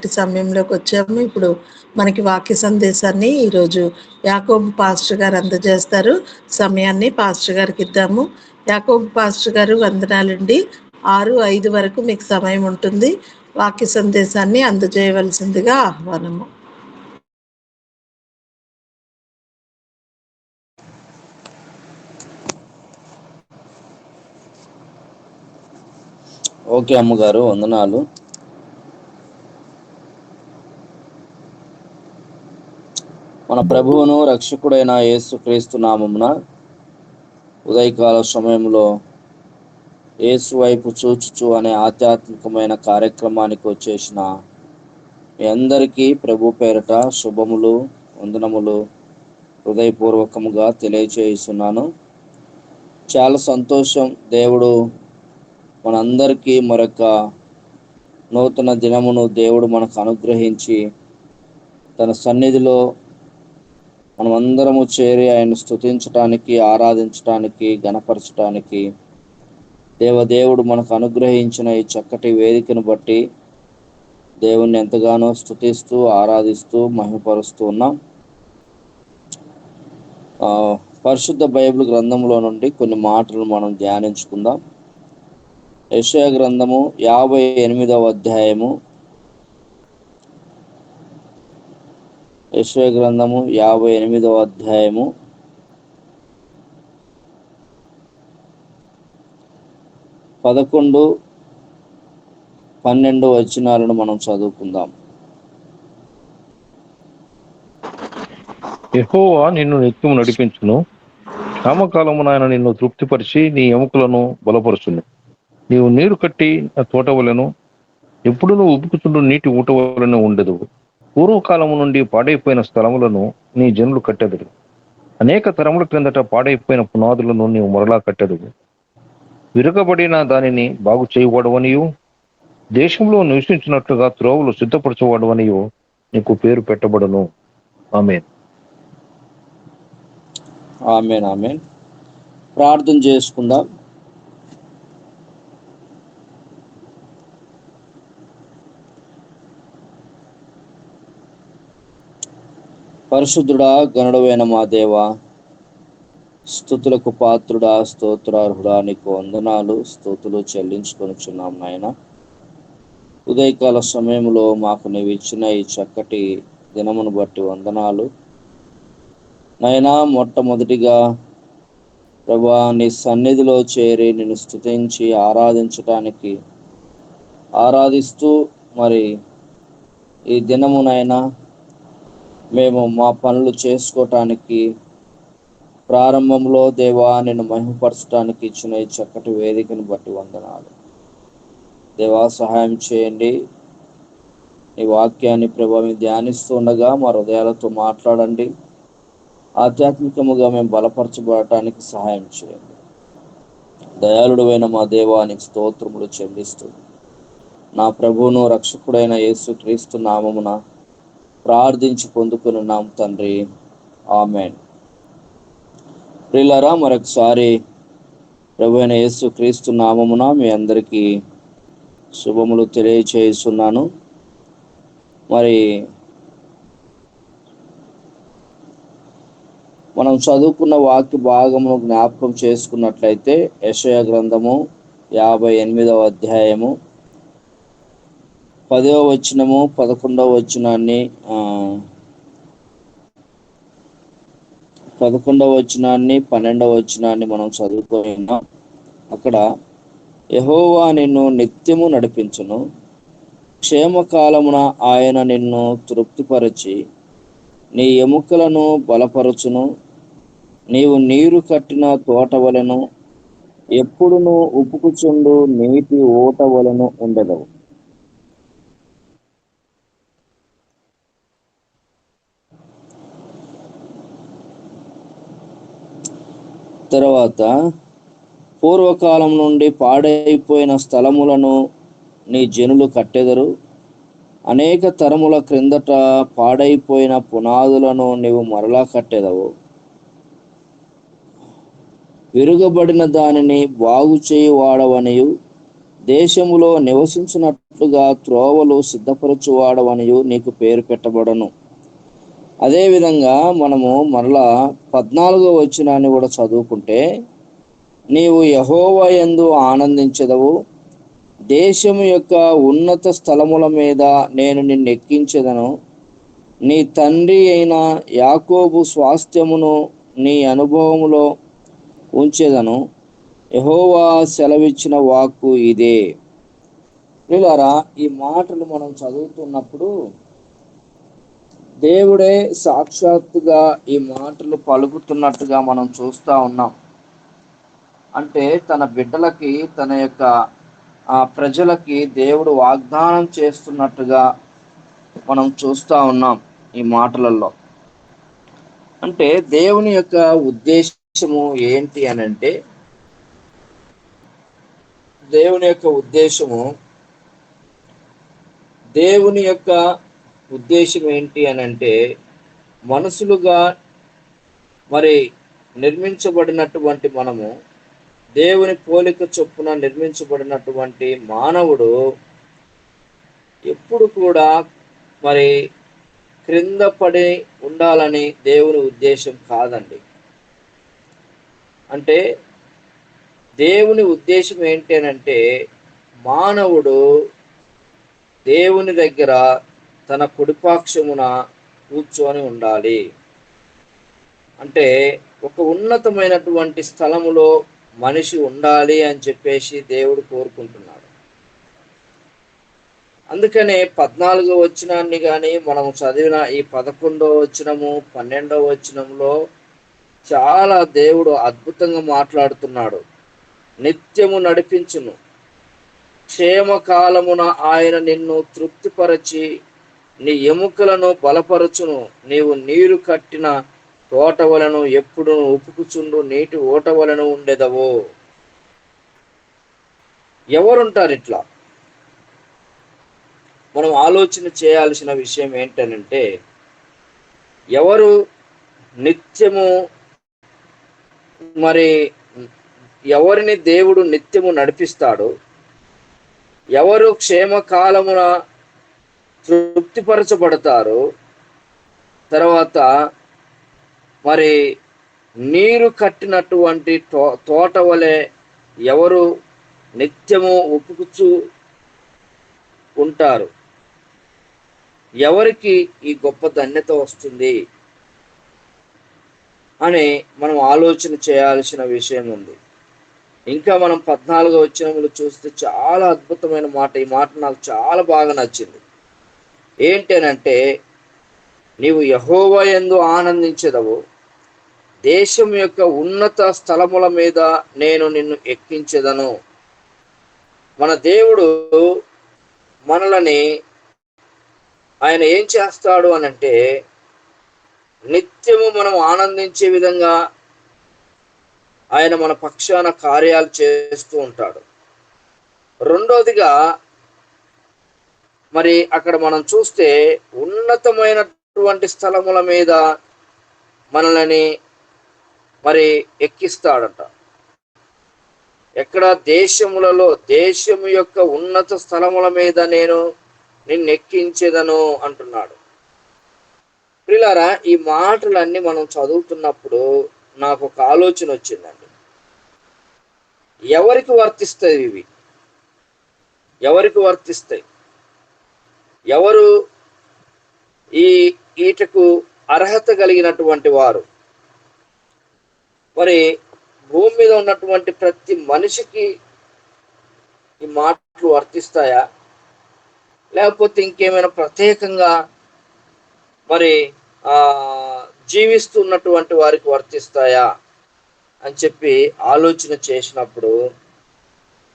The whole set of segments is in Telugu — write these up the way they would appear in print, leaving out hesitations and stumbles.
సమయంలోకి వచ్చాము. ఇప్పుడు మనకి వాక్య సందేశాన్ని ఈరోజు యాకోబు పాస్టర్ గారు అందజేస్తారు. సమయాన్ని పాస్టర్ గారికి ఇద్దాము. యాకోబు పాస్టర్ గారు, వందనాలండి. 6:05 వరకు మీకు సమయం ఉంటుంది. వాక్య సందేశాన్ని అందజేయవలసిందిగా ఆహ్వానము. ఓకే అమ్మగారు, వందనాలు. మన ప్రభువును రక్షకుడైన యేసుక్రీస్తు నామమున ఉదయకాల సమయంలో యేసు వైపు చూచుచు అనే ఆధ్యాత్మికమైన కార్యక్రమానికి వచ్చేసిన మీ అందరికీ ప్రభు పేరట శుభములు, వందనములు హృదయపూర్వకముగా తెలియచేస్తున్నాను. చాలా సంతోషం. దేవుడు మనందరికీ మరొక నూతన దినమును దేవుడు మనకు అనుగ్రహించి తన సన్నిధిలో మనమందరము చేరి ఆయన స్తుతించటానికి, ఆరాధించటానికి, గణపరచటానికి దేవదేవుడు మనకు అనుగ్రహించిన ఈ చక్కటి వేదికను బట్టి దేవుణ్ణి ఎంతగానో స్తుతిస్తూ, ఆరాధిస్తూ, మహిమపరుస్తూ ఉన్నాం. పరిశుద్ధ బైబిల్ గ్రంథంలో నుండి కొన్ని మాటలు మనం ధ్యానించుకుందాం. యెషయా గ్రంథము 58వ అధ్యాయము. యెషయా గ్రంథము 58వ అధ్యాయము 11, 12 వచనాలను మనం చదువుకుందాం. యెహోవా నిన్ను నిత్యము నడిపించును, క్షామకాలమున ఆయన నిన్ను తృప్తిపరిచి నీ ఎముకలను బలపరుచును. నీవు నీరు కట్టి తోట వలెను, ఎప్పుడు నువ్వు ఉబ్బుకుచుండు నీటి ఊట వలెను ఉండదు. పూర్వకాలము నుండి పాడైపోయిన స్థలములను నీ జనులు కట్టెదరు. అనేక తరముల క్రిందట పాడైపోయిన పునాదులను నీవు మరలా కట్టెదవు. విరగబడిన దానిని బాగు చేయవాడవనియు, దేశంలో నివసించినట్లుగా త్రోవలు సిద్ధపరచవాడవనియు నీకు పేరు పెట్టబడును. ఆమేన్. ఆమేన్, ఆమేన్. ప్రార్థన చేసుకుందాం. పరిశుద్ధుడా, గణుడవైన మా దేవ, స్తుతులకు పాత్రుడా, స్తోత్రార్హుడా, నీకు వందనాలు, స్తుతులు చెల్లించుకొనుచున్నాం నాయన. ఉదయకాల సమయంలో మాకు నీవు ఇచ్చిన ఈ చక్కటి దినమును బట్టి వందనాలు నాయనా. మొట్టమొదటిగా ప్రభా, నీ సన్నిధిలో చేరి నిన్ను స్తుతించి ఆరాధిస్తూ మరి ఈ దినమునైనా మేము మా పనులు చేసుకోవటానికి, ప్రారంభంలో దేవా నిన్ను మహిమపరచడానికి ఇచ్చిన ఈ చక్కటి వేదికను బట్టి వందనాలు దేవా. సహాయం చేయండి. ఈ వాక్యాన్ని ప్రభా మేము ధ్యానిస్తూ ఉండగా మా హృదయాలతో మాట్లాడండి. ఆధ్యాత్మికముగా మేము బలపరచబడటానికి సహాయం చేయండి. దయాళుడైన మా దేవానికి స్తోత్రములు చెల్లిస్తూ నా ప్రభువును రక్షకుడైన యేసుక్రీస్తు నామమున ప్రార్థించి పొందుకున్నాం తండ్రి. ఆమేన్. ప్రియులారా, మరొకసారి ప్రభు అయిన యేసుక్రీస్తు నామమున మీ అందరికీ శుభములు తెలియచేస్తున్నాను. మరి మనం చదువుకున్న వాక్య భాగమును జ్ఞాపకం చేసుకున్నట్లయితే యెషయా గ్రంథము 58వ అధ్యాయము 10వ వచనము, 11వ వచనాన్ని 12వ వచనాన్ని మనం చదువుకున్నాం. అక్కడ యెహోవా నిన్ను నిత్యము నడిపించును, క్షేమకాలమున ఆయన నిన్ను తృప్తిపరచి నీ ఎముకలను బలపరచును. నీవు నీరు కట్టిన తోట వలెను, ఎప్పుడును ఉప్పుకుచుండు నీటి ఊట వలెను ఉండెదవు. తర్వాత, పూర్వకాలం నుండి పాడైపోయిన స్థలములను నీ జనులు కట్టెదరు. అనేక తరముల క్రిందట పాడైపోయిన పునాదులను నీవు మరలా కట్టెదవు. విరుగబడిన దానిని బాగు చేయువాడవనియు, దేశములో నివసించినట్లుగా త్రోవలు సిద్ధపరచువాడవనియు నీకు పేరు పెట్టబడను. అదేవిధంగా మనము మరలా 14వ వచనాన్ని కూడా చదువుకుంటే, నీవు యెహోవా యందు ఆనందించెదవు, దేశము యొక్క ఉన్నత స్థలముల మీద నేను నిన్ను ఎక్కించెదను, నీ తండ్రి అయిన యాకోబు స్వాస్థ్యమును నీ అనుభవములో ఉంచెదను, యెహోవా సెలవిచ్చిన వాక్కు ఇదే. ప్రియులారా, ఈ మాటలు మనం చదువుతున్నప్పుడు దేవుడే సాక్షాత్తుగా ఈ మాటలు పలుకుతున్నట్టుగా మనం చూస్తూ ఉన్నాం. అంటే తన బిడ్డలకి, తన యొక్క ప్రజలకి దేవుడు వాగ్దానం చేస్తున్నట్టుగా మనం చూస్తూ ఉన్నాం ఈ మాటలలో. అంటే దేవుని యొక్క ఉద్దేశము ఏంటి అని అంటే, దేవుని యొక్క ఉద్దేశం ఏంటి అని అంటే, మనుషులుగా మరి నిర్మించబడినటువంటి మనము, దేవుని పోలిక చొప్పున నిర్మించబడినటువంటి మానవుడు ఎప్పుడు కూడా మరి క్రింద పడి ఉండాలని దేవుని ఉద్దేశం కాదండి. అంటే దేవుని ఉద్దేశం ఏంటి అని అంటే, మానవుడు దేవుని దగ్గర తన కుడిపాక్షమున కూర్చొని ఉండాలి. అంటే ఒక ఉన్నతమైనటువంటి స్థలములో మనిషి ఉండాలి అని చెప్పేసి దేవుడు కోరుకుంటున్నాడు. అందుకనే 14వ వచనాన్ని కానీ మనం చదివిన ఈ 11వ వచనము, 12వ వచనంలో చాలా దేవుడు అద్భుతంగా మాట్లాడుతున్నాడు. నిత్యము నడిపించును, క్షేమకాలమున ఆయన నిన్ను తృప్తిపరచి నీ ఎముకలను బలపరచును, నీవు నీరు కట్టిన తోట వలెను ఎప్పుడు ఉపుకుచుండు నీటి ఓట వలెను ఉండెదవు. ఎవరుంటారు ఇట్లా? మనం ఆలోచన చేయాల్సిన విషయం ఏంటనంటే, ఎవరు నిత్యము మరి ఎవరిని దేవుడు నిత్యము నడిపిస్తాడు, ఎవరు క్షేమకాలమున తృప్తిపరచబడతారు, తర్వాత మరి నీరు కట్టినటువంటి తోట వలె ఎవరు నిత్యము ఉపుకుచూ ఉంటారు, ఎవరికి ఈ గొప్ప ధన్యత వస్తుంది అని మనం ఆలోచన చేయాల్సిన విషయం ఉంది. ఇంకా మనం 14వ వచనములు చూస్తే చాలా అద్భుతమైన మాట. ఈ మాట నాకు చాలా బాగా నచ్చింది. ఏంటనంటే, నీవు యెహోవా యందు ఆనందించెదవు, దేశం యొక్క ఉన్నత స్థలముల మీద నేను నిన్ను ఎక్కించెదను. మన దేవుడు మనలని ఆయన ఏం చేస్తాడు అనంటే, నిత్యము మనం ఆనందించే విధంగా ఆయన మన పక్షాన కార్యాలు చేస్తూ ఉంటాడు. రెండోదిగా మరి అక్కడ మనం చూస్తే ఉన్నతమైనటువంటి స్థలముల మీద మనల్ని మరి ఎక్కిస్తాడట. ఎక్కడ? దేశములలో, దేశము యొక్క ఉన్నత స్థలముల మీద నేను నిన్ను ఎక్కించేదను అంటున్నాడు. ప్రియులారా, ఈ మాటలన్నీ మనం చదువుతున్నప్పుడు నాకు ఒక ఆలోచన వచ్చిందండి. ఎవరికి వర్తిస్తాయి ఇవి? ఎవరికి వర్తిస్తాయి? ఎవరు ఈటకు అర్హత కలిగినటువంటి వారు? మరి భూమి మీద ఉన్నటువంటి ప్రతి మనిషికి ఈ మాటలు వర్తిస్తాయా, లేకపోతే ఇంకేమైనా ప్రత్యేకంగా మరి జీవిస్తున్నటువంటి వారికి వర్తిస్తాయా అని చెప్పి ఆలోచన చేసినప్పుడు,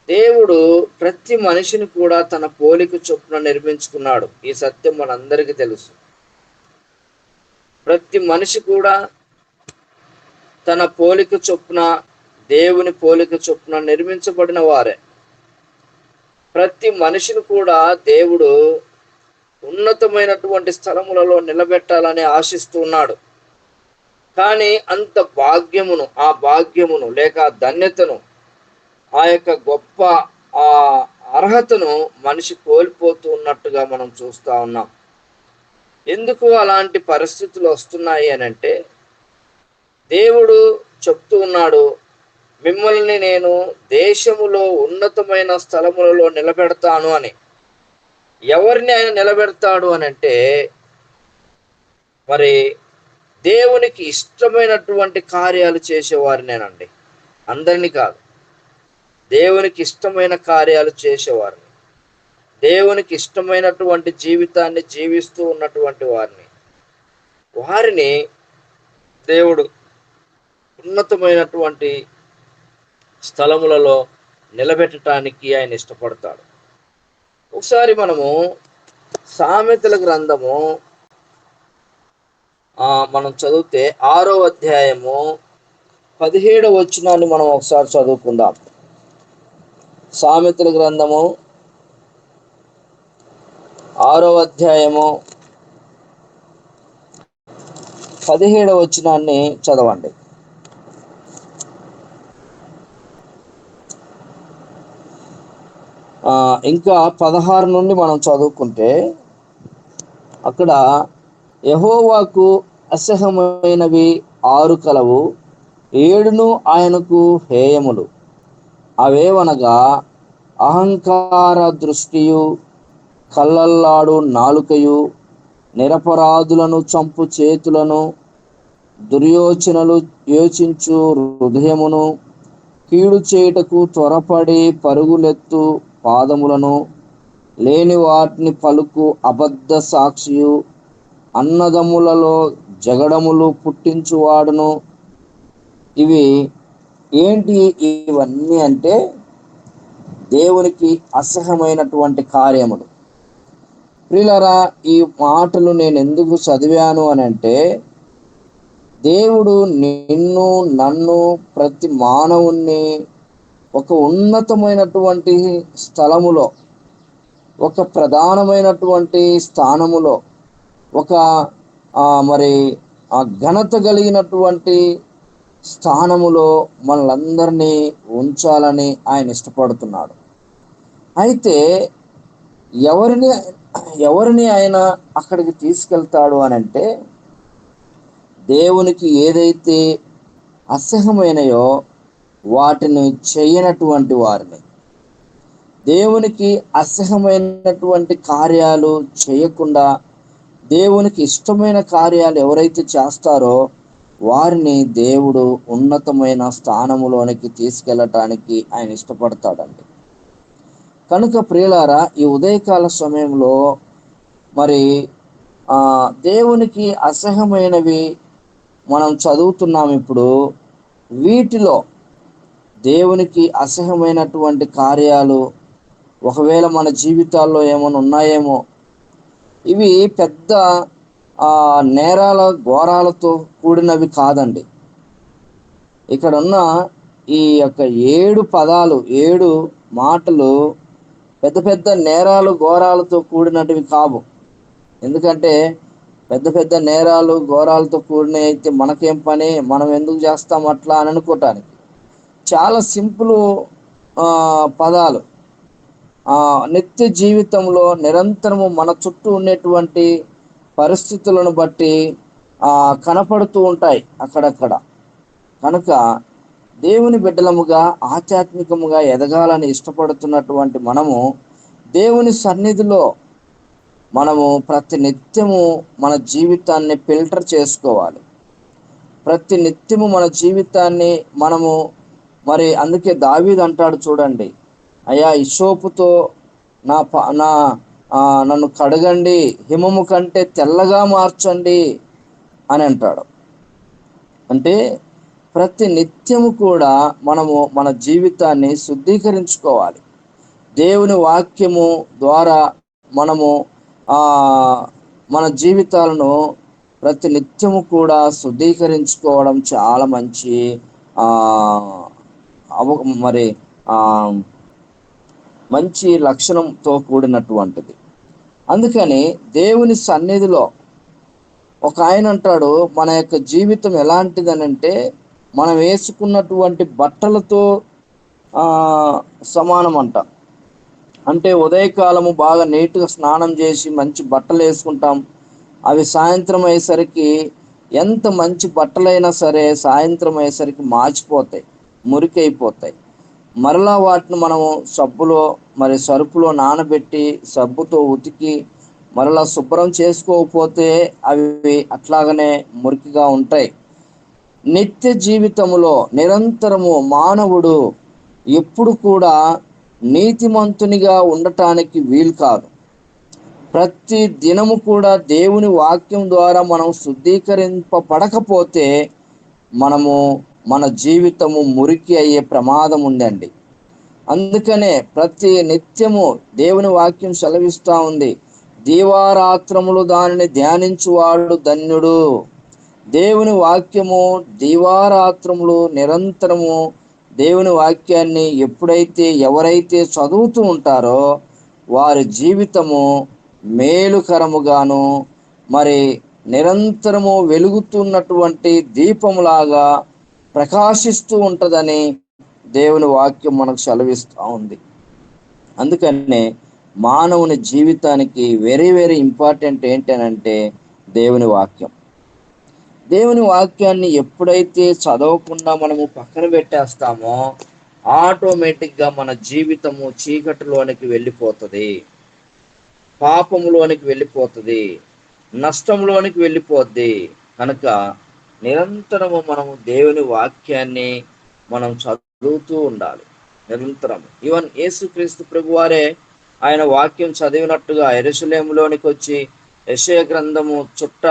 దేవుడు ప్రతి మనిషిని కూడా తన పోలిక చొప్పున నిర్మించుకున్నాడు. ఈ సత్యం మనందరికీ తెలుసు. ప్రతి మనిషి కూడా తన పోలిక చొప్పున, దేవుని పోలిక చొప్పున నిర్మించబడిన వారే. ప్రతి మనిషిని కూడా దేవుడు ఉన్నతమైనటువంటి స్థలములలో నిలబెట్టాలని ఆశిస్తున్నాడు. కానీ అంత భాగ్యమును, ఆ భాగ్యమును లేక ధన్యతను, ఆ యొక్క గొప్ప అర్హతను మనిషి కోల్పోతూ ఉన్నట్టుగా మనం చూస్తూ ఉన్నాం. ఎందుకు అలాంటి పరిస్థితులు వస్తున్నాయి అని అంటే, దేవుడు చెప్తూ ఉన్నాడు, మిమ్మల్ని నేను దేశములో ఉన్నతమైన స్థలములలో నిలబెడతాను అని. ఎవరిని ఆయన నిలబెడతాడు అని అంటే, మరి దేవునికి ఇష్టమైనటువంటి కార్యాలు చేసేవారినేనండి, అందరినీ కాదు. దేవునికి ఇష్టమైన కార్యాలు చేసేవారిని, దేవునికి ఇష్టమైనటువంటి జీవితాన్ని జీవిస్తూ ఉన్నటువంటి వారిని దేవుడు ఉన్నతమైనటువంటి స్థలములలో నిలబెట్టడానికి ఆయన ఇష్టపడతాడు. ఒకసారి మనము సామెతల గ్రంథము మనం చదివితే 6వ అధ్యాయము 17వ వచనాన్ని మనం ఒకసారి చదువుకుందాం. సామెతల గ్రంథము 6వ అధ్యాయము 17వ వచనాన్ని చదవండి. ఇంకా 16 నుండి మనం చదువుకుంటే, అక్కడ యెహోవాకు అసహ్యమైనవి 6 కలవు, 7 ఆయనకు హేయములు. అవేవనగా అహంకార దృష్టియు, కళ్ళల్లాడు నాలుకయు, నిరపరాధులను చంపు చేతులను, దుర్యోచనలు యోచించు హృదయమును, కీడు చేయుటకు త్వరపడి పరుగులెత్తు పాదములను, లేని వాటిని పలుకు అబద్ధ సాక్షియు, అన్నదమ్ములలో జగడములు పుట్టించువాడును. ఇవి ఏంటి? ఇవన్నీ అంటే దేవునికి అసహ్యమైనటువంటి కార్యములు. ప్రియులారా, ఈ మాటలు నేను ఎందుకు చదివాను అని అంటే, దేవుడు నిన్ను నన్ను ప్రతి మానవుణ్ణి ఒక ఉన్నతమైనటువంటి స్థలములో, ఒక ప్రధానమైనటువంటి స్థానములో, ఒక మరి ఘనత కలిగినటువంటి స్థానములో మనలందరినీ ఉంచాలని ఆయన ఇష్టపడుతున్నాడు. అయితే ఎవరిని ఆయన అక్కడికి తీసుకెళ్తాడు అని అంటే, దేవునికి ఏదైతే అసహ్యమైనయో వాటిని చేయనటువంటి వారిని, దేవునికి అసహ్యమైనటువంటి కార్యాలు చేయకుండా దేవునికి ఇష్టమైన కార్యాలు ఎవరైతే చేస్తారో వారిని దేవుడు ఉన్నతమైన స్థానములోనికి తీసుకెళ్ళటానికి ఆయన ఇష్టపడతాడండి. కనుక ప్రియులారా, ఈ ఉదయకాల సమయంలో మరి దేవునికి అసహ్యమైనవి మనం చదువుతున్నాం. ఇప్పుడు వీటిలో దేవునికి అసహ్యమైనటువంటి కార్యాలు ఒకవేళ మన జీవితాల్లో ఏమైనా ఉన్నాయేమో. ఇవి పెద్ద నేరాల ఘోరాలతో కూడినవి కాదండి. ఇక్కడ ఉన్న ఈ యొక్క 7 పదాలు, 7 మాటలు పెద్ద పెద్ద నేరాలు ఘోరాలతో కూడినటివి కావు. ఎందుకంటే పెద్ద పెద్ద నేరాలు ఘోరాలతో కూడిన అయితే మనకేం పని, మనం ఎందుకు చేస్తాం అట్లా అని అనుకోవటానికి చాలా సింపుల్ పదాలు. నిత్య జీవితంలో నిరంతరము మన చుట్టూ ఉండేటువంటి పరిస్థితులను బట్టి కనపడుతూ ఉంటాయి అక్కడక్కడ. కనుక దేవుని బిడ్డలముగా ఆధ్యాత్మికముగా ఎదగాలని ఇష్టపడుతున్నటువంటి మనము దేవుని సన్నిధిలో మనము ప్రతి నిత్యము మన జీవితాన్ని ఫిల్టర్ చేసుకోవాలి. ప్రతి నిత్యము మన జీవితాన్ని మనము మరి అందుకే దావీదు అంటాడు చూడండి, అయ్యా ఇసోపుతో నన్ను కడగండి, హిమము కంటే తెల్లగా మార్చండి అని అంటాడు. అంటే ప్రతి నిత్యము కూడా మనము మన జీవితాన్ని శుద్ధీకరించుకోవాలి. దేవుని వాక్యము ద్వారా మనము మన జీవితాలను ప్రతి నిత్యము కూడా శుద్ధీకరించుకోవడం చాలా మంచి మంచి లక్షణంతో కూడినటువంటిది. అందుకని దేవుని సన్నిధిలో ఒక ఆయన అంటాడు, మన యొక్క జీవితం ఎలాంటిదనంటే మనం వేసుకున్నటువంటి బట్టలతో సమానం అంట. అంటే ఉదయకాలము బాగా నీట్గా స్నానం చేసి మంచి బట్టలు వేసుకుంటాం. అవి సాయంత్రం అయ్యేసరికి ఎంత మంచి బట్టలైనా సరే సాయంత్రం అయ్యేసరికి మాచిపోతాయి, మురికైపోతాయి. మరలా వాటిని మనము సబ్బులో సరుపులో నానబెట్టి సబ్బుతో ఉతికి మరలా శుభ్రం చేసుకోకపోతే అవి అట్లాగనే మురికిగా ఉంటాయి. నిత్య జీవితములో నిరంతరము మానవుడు ఎప్పుడు కూడా నీతిమంతునిగా ఉండటానికి వీలు కాదు. ప్రతి దినము కూడా దేవుని వాక్యం ద్వారా మనం శుద్ధీకరింపబడకపోతే మన జీవితము మురికి అయ్యే ప్రమాదం ఉందండి. అందుకనే ప్రతి నిత్యము దేవుని వాక్యం సెలవిస్తూ ఉంది, దీవారాత్రములు దానిని ధ్యానించువాడు ధన్యుడు. దేవుని వాక్యము దీవారాత్రములు నిరంతరము దేవుని వాక్యాన్ని ఎవరైతే చదువుతూ ఉంటారో వారి జీవితము మేలుకరముగాను నిరంతరము వెలుగుతున్నటువంటి దీపములాగా ప్రకాశిస్తూ ఉంటుందని దేవుని వాక్యం మనకు సెలవిస్తూ ఉంది. అందుకనే మానవుని జీవితానికి వెరీ వెరీ ఇంపార్టెంట్ ఏంటనంటే దేవుని వాక్యం. దేవుని వాక్యాన్ని ఎప్పుడైతే చదవకుండా మనము పక్కన పెట్టేస్తామో ఆటోమేటిక్గా మన జీవితము చీకటిలోనికి వెళ్ళిపోతుంది, పాపములోనికి వెళ్ళిపోతుంది, నష్టంలోనికి వెళ్ళిపోద్ది. కనుక నిరంతరము మనము దేవుని వాక్యాన్ని మనం చదువుతూ ఉండాలి నిరంతరం. ఈవెన్ యేసుక్రీస్తు ప్రభువారే ఆయన వాక్యం చదివినట్టుగా యెరూషలేములోనికి వచ్చి యెషయా గ్రంథము చుట్ట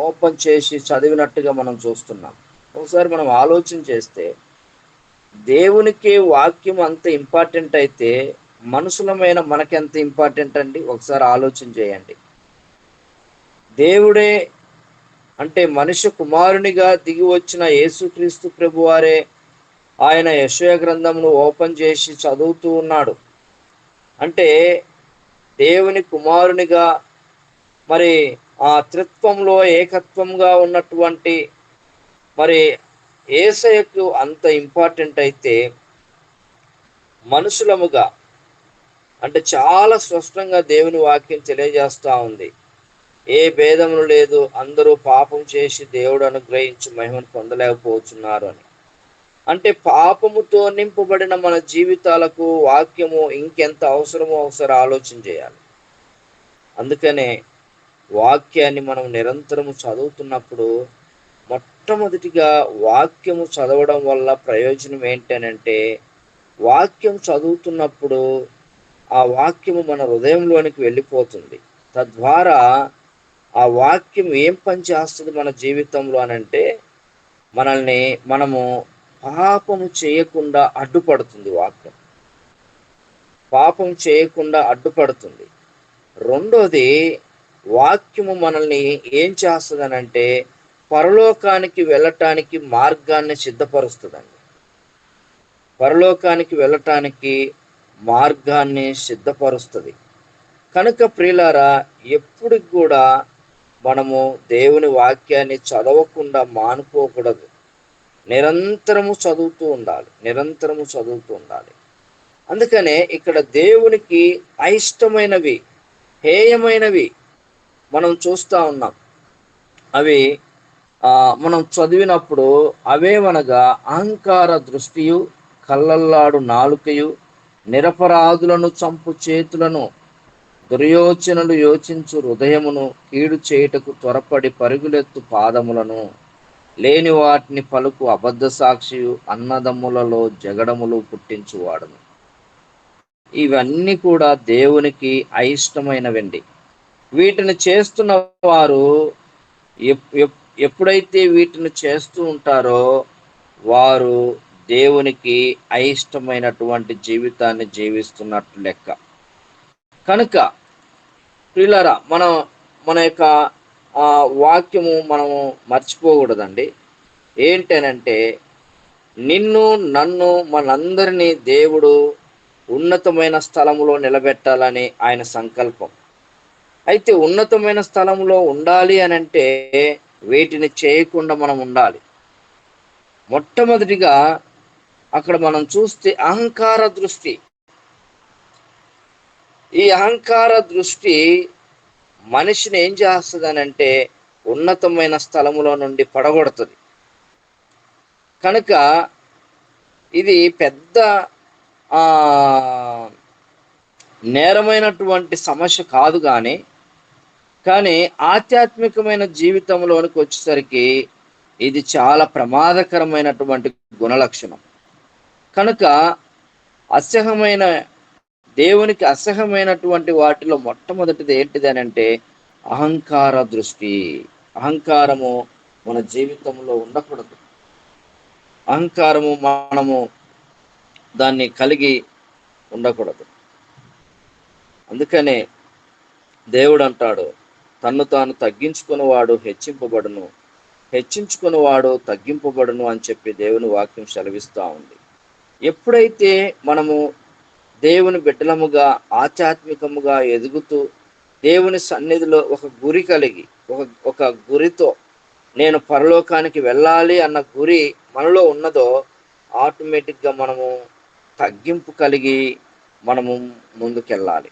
ఓపెన్ చేసి చదివినట్టుగా మనం చూస్తున్నాం. ఒకసారి మనం ఆలోచన చేస్తే దేవునికి వాక్యం అంత ఇంపార్టెంట్ అయితే మనుషులమైన మనకెంత ఇంపార్టెంట్ అండి? ఒకసారి ఆలోచన చేయండి. దేవుడే అంటే మనుష్య కుమారునిగా దిగి వచ్చిన యేసుక్రీస్తు ప్రభువారే ఆయన యెషయా గ్రంథమును ఓపెన్ చేసి చదువుతూ ఉన్నాడు. అంటే దేవుని కుమారునిగా ఆ త్రిత్వంలో ఏకత్వంగా ఉన్నటువంటి యేసయ్యకు అంత ఇంపార్టెంట్ అయితే మనుషులముగా అంటే చాలా స్పష్టంగా దేవుని వాక్యం తెలియజేస్తూ ఉంది, ఏ భేదములు లేదు, అందరూ పాపం చేసి దేవుడు అనుగ్రహించి మహిమను పొందలేకపోతున్నారు అని. అంటే పాపముతో నింపబడిన మన జీవితాలకు వాక్యము ఇంకెంత అవసరమో ఒకసారి ఆలోచన చేయాలి. అందుకనే వాక్యాన్ని మనం నిరంతరము చదువుతున్నప్పుడు మొట్టమొదటిగా వాక్యము చదవడం వల్ల ప్రయోజనం ఏంటనంటే, వాక్యం చదువుతున్నప్పుడు ఆ వాక్యము మన హృదయంలోనికి వెళ్ళిపోతుంది. తద్వారా ఆ వాక్యం ఏం పని చేస్తుంది మన జీవితంలో అనంటే మనము పాపము చేయకుండా అడ్డుపడుతుంది. వాక్యం పాపం చేయకుండా అడ్డుపడుతుంది. రెండోది, వాక్యము మనల్ని ఏం చేస్తుందనంటే పరలోకానికి వెళ్ళటానికి మార్గాన్ని సిద్ధపరుస్తుందండి. పరలోకానికి వెళ్ళటానికి మార్గాన్ని సిద్ధపరుస్తుంది. కనుక ప్రియులారా, ఎప్పుడు కూడా మనము దేవుని వాక్యాన్ని చదవకుండా మానుకోకూడదు. నిరంతరము చదువుతూ ఉండాలి. అందుకనే ఇక్కడ దేవునికి అయిష్టమైనవి, హేయమైనవి మనం చూస్తూ ఉన్నాం. అవి మనం చదివినప్పుడు అవేమనగా అహంకార దృష్టియు, కళ్ళల్లాడు నాలుకయు, నిరపరాధులను చంపు చేతులను, దుర్యోచనలు యోచించు హృదయమును, కీడు చేయుటకు త్వరపడి పరుగులెత్తు పాదములను, లేని వాటిని పలుకు అబద్ధ సాక్షియు, అన్నదమ్ములలో జగడములు పుట్టించువాడును. ఇవన్నీ కూడా దేవునికి అయిష్టమైనవండి. వీటిని చేస్తున్న వారు ఎప్పుడైతే వీటిని చేస్తూ ఉంటారో వారు దేవునికి అయిష్టమైనటువంటి జీవితాన్ని జీవిస్తున్నట్లు లెక్క. కనుక ప్రియులారా, మన యొక్క వాక్యము మనము మర్చిపోకూడదండి. ఏంటనంటే నన్ను మనందరినీ దేవుడు ఉన్నతమైన స్థలములో నిలబెట్టాలని ఆయన సంకల్పం. అయితే ఉన్నతమైన స్థలంలో ఉండాలి అనంటే వీటిని చేయకుండా మనం ఉండాలి. మొట్టమొదటిగా అక్కడ మనం చూస్తే అహంకార దృష్టి. ఈ అహంకార దృష్టి మనిషిని ఏం చేస్తుందనంటే ఉన్నతమైన స్థలములో నుండి పడగొడుతుంది. కనుక ఇది పెద్ద ఆ నేరమైనటువంటి సమస్య కాదు, కానీ ఆధ్యాత్మికమైన జీవితంలోనికి వచ్చేసరికి ఇది చాలా ప్రమాదకరమైనటువంటి గుణలక్షణం. కనుక అసహ్యమైన దేవునికి అసహ్యమైనటువంటి వాటిలో మొట్టమొదటిది ఏంటిది అని అంటే అహంకార దృష్టి. అహంకారము మన జీవితంలో ఉండకూడదు. అహంకారము మనము దాన్ని కలిగి ఉండకూడదు. అందుకనే దేవుడు అంటాడు, తన్ను తాను తగ్గించుకున్నవాడు హెచ్చింపబడును, హెచ్చించుకున్నవాడు తగ్గింపబడును అని చెప్పి దేవుని వాక్యం సెలవిస్తూ ఉంది. ఎప్పుడైతే మనము దేవుని బిడ్డలముగా ఆధ్యాత్మికముగా ఎదుగుతూ దేవుని సన్నిధిలో ఒక గురి కలిగి ఒక గురితో నేను పరలోకానికి వెళ్ళాలి అన్న గురి మనలో ఉన్నదో ఆటోమేటిక్గా మనము తగ్గింపు కలిగి మనము ముందుకెళ్ళాలి.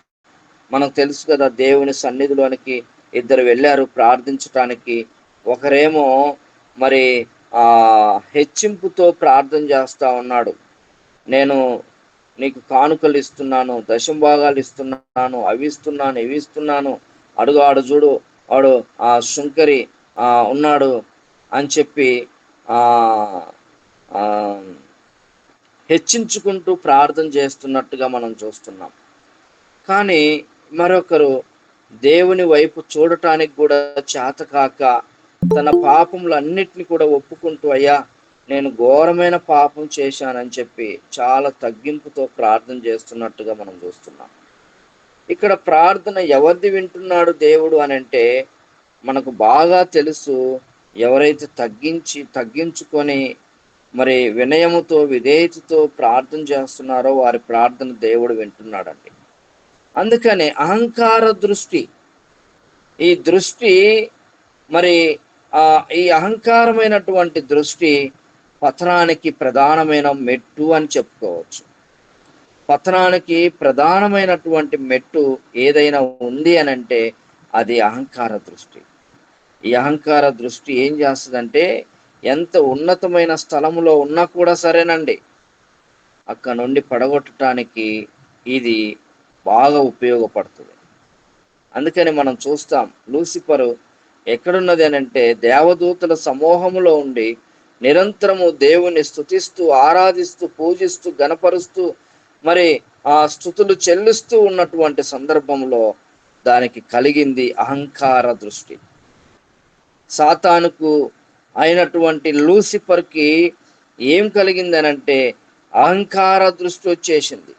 మనకు తెలుసు కదా, దేవుని సన్నిధిలోనికి ఇద్దరు వెళ్ళారు ప్రార్థించటానికి. ఒకరేమో మరి హెచ్చింపుతో ప్రార్థన చేస్తా ఉన్నాడు. నేను నీకు కానుకలు ఇస్తున్నాను, దశంభాగాలు ఇస్తున్నాను, అవి ఇస్తున్నాను, ఇవి ఇస్తున్నాను, అడుగు ఆడు చూడు, వాడు శుంకరి ఉన్నాడు అని చెప్పి హెచ్చించుకుంటూ ప్రార్థన చేస్తున్నట్టుగా మనం చూస్తున్నాం. కానీ మరొకరు దేవుని వైపు చూడటానికి కూడా చేతకాక తన పాపములన్నిటిని కూడా ఒప్పుకుంటూ, అయ్యా నేను ఘోరమైన పాపం చేశానని చెప్పి చాలా తగ్గింపుతో ప్రార్థన చేస్తున్నట్టుగా మనం చూస్తున్నాం. ఇక్కడ ప్రార్థన ఎవరిది వింటున్నాడు దేవుడు అని అంటే మనకు బాగా తెలుసు. ఎవరైతే తగ్గించుకొని మరి వినయముతో విధేయతతో ప్రార్థన చేస్తున్నారో వారి ప్రార్థన దేవుడు వింటున్నాడండి. అందుకనే అహంకార దృష్టి, ఈ దృష్టి మరి ఈ అహంకారమైనటువంటి దృష్టి పతనానికి ప్రధానమైన మెట్టు అని చెప్పుకోవచ్చు. పతనానికి ప్రధానమైనటువంటి మెట్టు ఏదైనా ఉంది అని అంటే అది అహంకార దృష్టి. ఈ అహంకార దృష్టి ఏం చేస్తుందంటే ఎంత ఉన్నతమైన స్థలములో ఉన్నా కూడా సరేనండి, అక్కడ నుండి పడగొట్టడానికి ఇది బాగా ఉపయోగపడుతుంది. అందుకని మనం చూస్తాం, లూసిఫరు ఎక్కడున్నది అని అంటే దేవదూతల సమూహములో ఉండి నిరంతరము దేవుని స్తుతిస్తూ ఆరాధిస్తూ పూజిస్తూ గణపరుస్తూ మరి స్తుతులు చెల్లిస్తూ ఉన్నటువంటి సందర్భంలో దానికి కలిగింది అహంకార దృష్టి. సాతానుకు అయినటువంటి లూసిఫర్కి ఏం కలిగింది అని అంటే అహంకార దృష్టి వచ్చేసింది.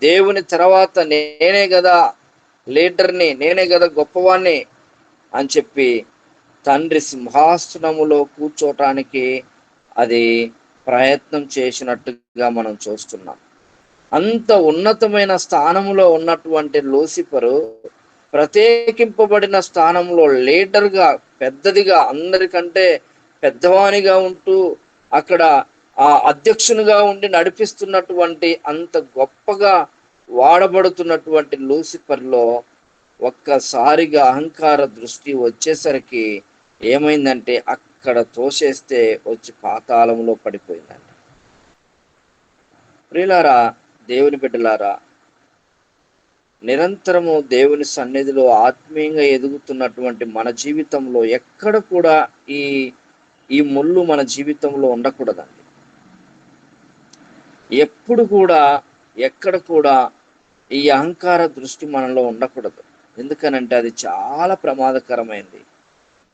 దేవుని తర్వాత నేనే కదా లీడర్ని, నేనే కదా గొప్పవాణ్ణి అని చెప్పి తండ్రి సింహాసనములో కూర్చోటానికి అది ప్రయత్నం చేసినట్టుగా మనం చూస్తున్నాం. అంత ఉన్నతమైన స్థానంలో ఉన్నటువంటి లూసిఫరు ప్రత్యేకింపబడిన స్థానంలో లీడర్గా, పెద్దదిగా, అందరికంటే పెద్దవానిగా ఉంటూ అక్కడ అధ్యక్షునిగా ఉండి నడిపిస్తున్నటువంటి అంత గొప్పగా వాడబడుతున్నటువంటి లూసిఫర్లో ఒక్కసారిగా అహంకార దృష్టి వచ్చేసరికి ఏమైందంటే అక్కడ తోసేస్తే వచ్చి పాతాళంలో పడిపోయిందండి. ప్రియులారా, దేవుని బిడ్డలారా, నిరంతరము దేవుని సన్నిధిలో ఆత్మీయంగా ఎదుగుతున్నటువంటి మన జీవితంలో ఎక్కడ కూడా ఈ ముళ్ళు మన జీవితంలో ఉండకూడదండి. ఎప్పుడు కూడా ఎక్కడ కూడా ఈ అహంకార దృష్టి మనలో ఉండకూడదు. ఎందుకనంటే అది చాలా ప్రమాదకరమైంది.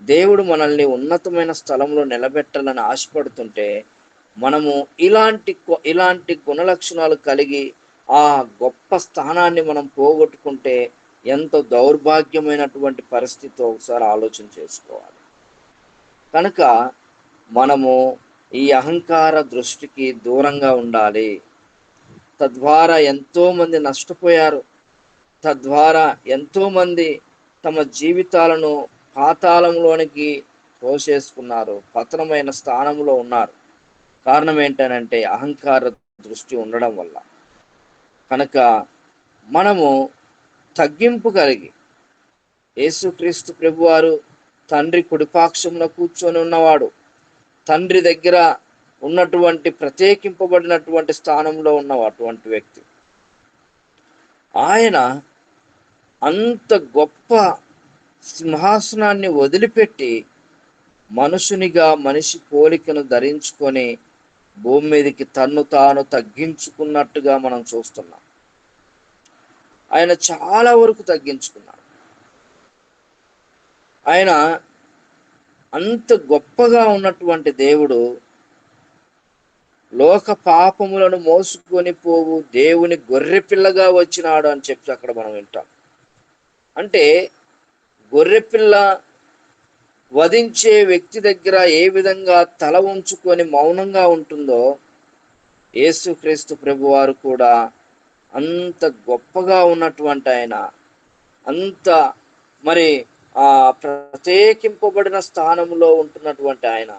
దేవుడు మనల్ని ఉన్నతమైన స్థలంలో నిలబెట్టాలని ఆశపడుతుంటే మనము ఇలాంటి గుణలక్షణాలు కలిగి ఆ గొప్ప స్థానాన్ని మనం పోగొట్టుకుంటే ఎంతో దౌర్భాగ్యమైనటువంటి పరిస్థితి ఒకసారి ఆలోచన చేసుకోవాలి. కనుక మనము ఈ అహంకార దృష్టికి దూరంగా ఉండాలి. తద్వారా ఎంతో మంది నష్టపోయారు. తద్వారా ఎంతో మంది తమ జీవితాలను పాతాళంలోనికి తోసేసుకున్నారు, పతనమైన స్థానంలో ఉన్నారు. కారణం ఏంటనంటే అహంకార దృష్టి ఉండడం వల్ల. కనుక మనము తగ్గింపు కలిగి, యేసుక్రీస్తు ప్రభువారు తండ్రి కుడిపాక్షంలో కూర్చొని ఉన్నవాడు, తండ్రి దగ్గర ఉన్నటువంటి ప్రత్యేకింపబడినటువంటి స్థానంలో ఉన్న అటువంటి వ్యక్తి. ఆయన అంత గొప్ప సింహాసనాన్ని వదిలిపెట్టి మనుషునిగా మనిషి పోలికను ధరించుకొని భూమి మీదకి తన్ను తాను తగ్గించుకున్నట్టుగా మనం చూస్తున్నాం. ఆయన చాలా వరకు తగ్గించుకున్నాడు. ఆయన అంత గొప్పగా ఉన్నటువంటి దేవుడు లోక పాపములను మోసుకొని పోవు దేవుని గొర్రెపిల్లగా వచ్చినాడు అని చెప్పి అక్కడ మనం వింటాం. అంటే గొర్రెపిల్ల వధించే వ్యక్తి దగ్గర ఏ విధంగా తల ఉంచుకొని మౌనంగా ఉంటుందో, యేసుక్రీస్తు ప్రభువారు కూడా అంత గొప్పగా ఉన్నటువంటి ఆయన, అంత మరి ప్రత్యేకింపబడిన స్థానంలో ఉంటున్నటువంటి ఆయన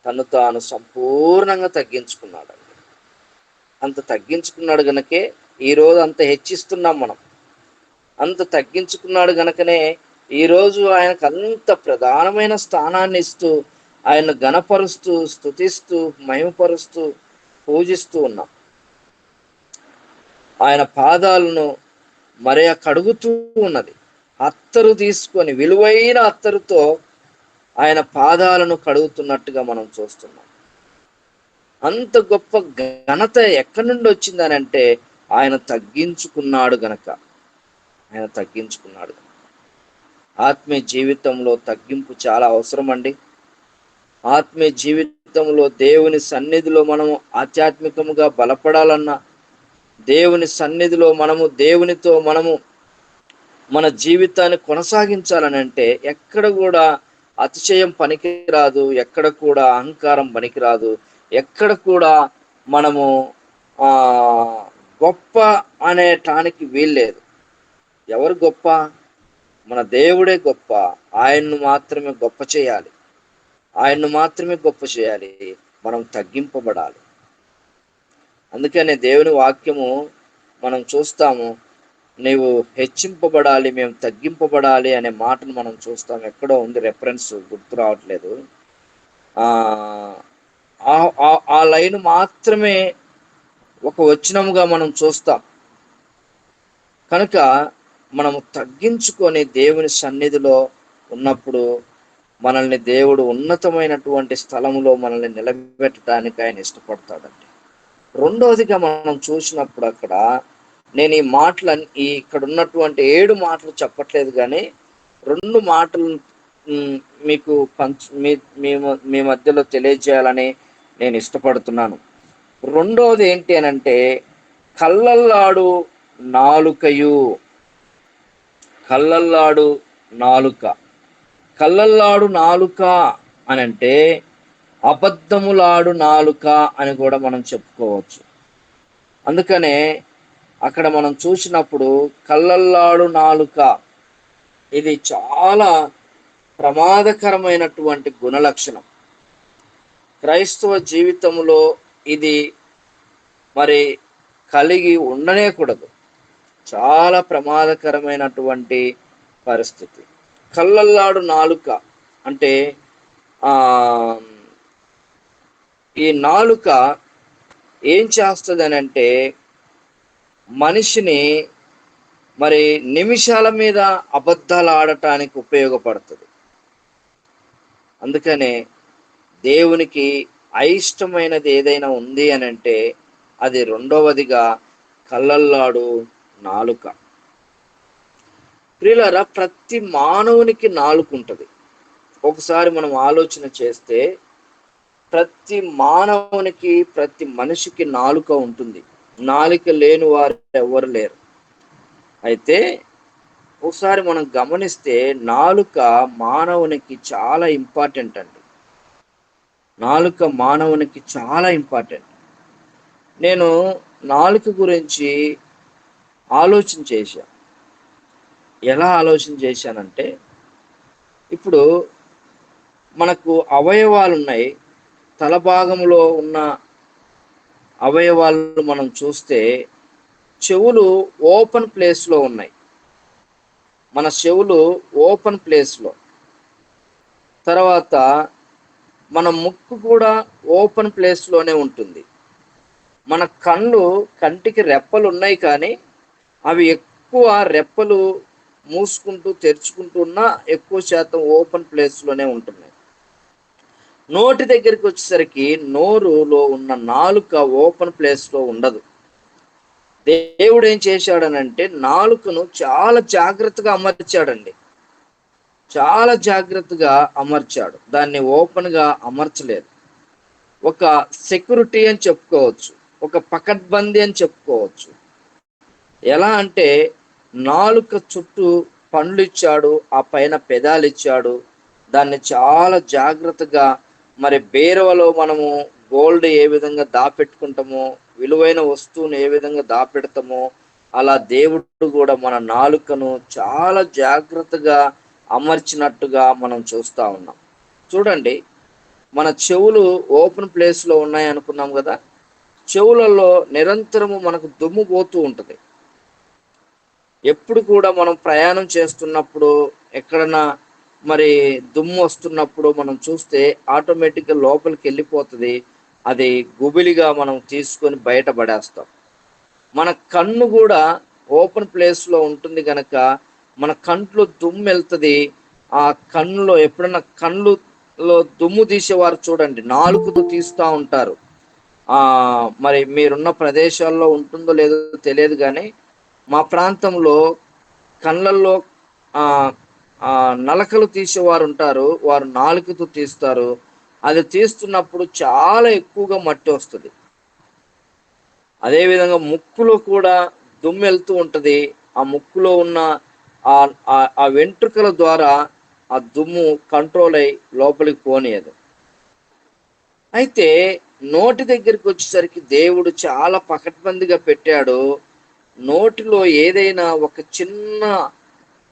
తను తాను సంపూర్ణంగా తగ్గించుకున్నాడు. అంత తగ్గించుకున్నాడు గనకే ఈరోజు అంత హెచ్చిస్తున్నాం మనం. అంత తగ్గించుకున్నాడు గనకనే ఈరోజు ఆయనకు అంత ప్రధానమైన స్థానాన్ని ఇస్తూ, ఆయన ఘనపరుస్తూ, స్తుతిస్తూ, మహిమపరుస్తూ, పూజిస్తూ ఉన్నాం. ఆయన పాదాలను మరియ కడుగుతూ ఉన్నది. అత్తరు తీసుకొని, విలువైన అత్తరుతో ఆయన పాదాలను కడుగుతున్నట్టుగా మనం చూస్తున్నాం. అంత గొప్ప ఘనత ఎక్కడి నుండి వచ్చిందని అంటే ఆయన తగ్గించుకున్నాడు గనక. ఆయన తగ్గించుకున్నాడు. ఆత్మీయ జీవితంలో తగ్గింపు చాలా అవసరం అండి. ఆత్మీయ జీవితంలో దేవుని సన్నిధిలో మనము ఆధ్యాత్మికముగా బలపడాలన్నా, దేవుని సన్నిధిలో మనము దేవునితో మనము మన జీవితాన్ని కొనసాగించాలని అంటే ఎక్కడ కూడా అతిశయం పనికిరాదు, ఎక్కడ కూడా అహంకారం పనికిరాదు, ఎక్కడ కూడా మనము గొప్ప అనేటానికి వీల్లేదు. ఎవరు గొప్ప? మన దేవుడే గొప్ప. ఆయన్ను మాత్రమే గొప్ప చేయాలి. ఆయన్ను మాత్రమే గొప్ప చేయాలి. మనం తగ్గింపబడాలి. అందుకనే దేవుని వాక్యము మనం చూస్తాము, నీవు హెచ్చింపబడాలి, మేము తగ్గింపబడాలి అనే మాటను మనం చూస్తాం. ఎక్కడో ఉంది, రెఫరెన్స్ గుర్తు రావట్లేదు. ఆ లైన్ మాత్రమే ఒక వచనముగా మనం చూస్తాం. కనుక మనము తగ్గించుకొని దేవుని సన్నిధిలో ఉన్నప్పుడు మనల్ని దేవుడు ఉన్నతమైనటువంటి స్థలములో మనల్ని నిలబెట్టడానికి ఆయన ఇష్టపడతాడండి. రెండవదిగా మనం చూసినప్పుడు అక్కడ, నేను ఈ మాటలు ఇక్కడ ఉన్నటువంటి 7 మాటలు చెప్పట్లేదు, కానీ 2 మాటలు మీకు మీ మధ్యలో తెలియజేయాలని నేను ఇష్టపడుతున్నాను. రెండవది ఏంటి అనంటే, కళ్ళల్లాడు నాలుకయు. కళ్ళల్లాడు నాలుక. కళ్ళల్లాడు నాలుక అనంటే అబద్ధములాడు నాలుక అని కూడా మనం చెప్పుకోవచ్చు. అందుకనే అక్కడ మనం చూసినప్పుడు కళ్ళల్లాడు నాలుక, ఇది చాలా ప్రమాదకరమైనటువంటి గుణలక్షణం. క్రైస్తవ జీవితంలో ఇది మరి కలిగి ఉండనేకూడదు. చాలా ప్రమాదకరమైనటువంటి పరిస్థితి. కళ్ళల్లాడు నాలుక అంటే ఈ నాలుక ఏం చేస్తుంది అని అంటే, మనిషిని మరి నిమిషాల మీద అబద్ధాలు ఆడటానికి ఉపయోగపడుతుంది. అందుకనే దేవునికి అయిష్టమైనది ఏదైనా ఉంది అని అంటే అది రెండవదిగా కళ్ళల్లాడు నాలుక. ప్రియులారా, ప్రతి మానవునికి నాలుక ఉంటుంది. ఒకసారి మనం ఆలోచన చేస్తే ప్రతి మానవునికి, ప్రతి మనిషికి నాలుక ఉంటుంది. నాలుక లేని వారు ఎవరు లేరు. అయితే ఒకసారి మనం గమనిస్తే నాలుక మానవునికి చాలా ఇంపార్టెంట్ అండి. నాలుక మానవునికి చాలా ఇంపార్టెంట్. నేను నాలుక గురించి ఆలోచన చేశాను. ఎలా ఆలోచన చేశానంటే, ఇప్పుడు మనకు అవయవాలు ఉన్నాయి. తల భాగంలో ఉన్న అవయవాలు మనం చూస్తే చెవులు ఓపెన్ ప్లేస్లో ఉన్నాయి. మన చెవులు ఓపెన్ ప్లేస్లో. తర్వాత మన ముక్కు కూడా ఓపెన్ ప్లేస్లోనే ఉంటుంది. మన కంటికి రెప్పలు ఉన్నాయి, కానీ అవి ఎక్కువ రెప్పలు మూసుకుంటూ తెరుచుకుంటూ ఉన్నా ఎక్కువ శాతం ఓపెన్ ప్లేస్లోనే ఉంటున్నాయి. నోటి దగ్గరికి వచ్చేసరికి నోరులో ఉన్న నాలుక ఓపెన్ ప్లేస్లో ఉండదు. దేవుడు ఏం చేశాడనంటే నాలుకను చాలా జాగ్రత్తగా అమర్చాడండి. చాలా జాగ్రత్తగా అమర్చాడు. దాన్ని ఓపెన్గా అమర్చలేదు. ఒక సెక్యూరిటీ అని చెప్పుకోవచ్చు, ఒక పకడ్బందీ అని చెప్పుకోవచ్చు. ఎలా అంటే నాలుక చుట్టూ పండ్లు ఇచ్చాడు, ఆ పైన పెదాలు ఇచ్చాడు. దాన్ని చాలా జాగ్రత్తగా, మరి బీరువాలో మనము గోల్డ్ ఏ విధంగా దాపెట్టుకుంటామో, విలువైన వస్తువును ఏ విధంగా దాపెడతామో, అలా దేవుడు కూడా మన నాలుకను చాలా జాగ్రత్తగా అమర్చినట్టుగా మనం చూస్తూ ఉన్నాం. చూడండి, మన చెవులు ఓపెన్ ప్లేస్లో ఉన్నాయి అనుకున్నాం కదా. చెవులలో నిరంతరము మనకు దుమ్ము పోతూ ఉంటుంది. ఎప్పుడు కూడా మనం ప్రయాణం చేస్తున్నప్పుడు, ఎక్కడన్నా మరి దుమ్ము వస్తున్నప్పుడు మనం చూస్తే ఆటోమేటిక్గా లోపలికి వెళ్ళిపోతుంది. అది గుబిలిగా మనం తీసుకొని బయటపడేస్తాం. మన కన్ను కూడా ఓపెన్ ప్లేస్లో ఉంటుంది కనుక మన కంట్లో దుమ్ము వెళ్తుంది. ఆ కన్నులో ఎప్పుడన్నా కన్నులో దుమ్ము తీసేవారు చూడండి, నాలుకతో తీస్తూ ఉంటారు. మరి మీరున్న ప్రదేశాల్లో ఉంటుందో లేదో తెలియదు, కానీ మా ప్రాంతంలో కళ్ళల్లో నలకలు తీసేవారు ఉంటారు. వారు నాలుకతో తీస్తారు. అది తీస్తున్నప్పుడు చాలా ఎక్కువగా మట్టి వస్తుంది. అదేవిధంగా ముక్కులో కూడా దుమ్ము వెళ్తూ ఉంటుంది. ఆ ముక్కులో ఉన్న ఆ వెంట్రుకల ద్వారా ఆ దుమ్ము కంట్రోల్ అయి లోపలికి పోనీయదు. అయితే నోటి దగ్గరికి వచ్చేసరికి దేవుడు చాలా పకడ్బందీగా పెట్టాడు. నోటిలో ఏదైనా ఒక చిన్న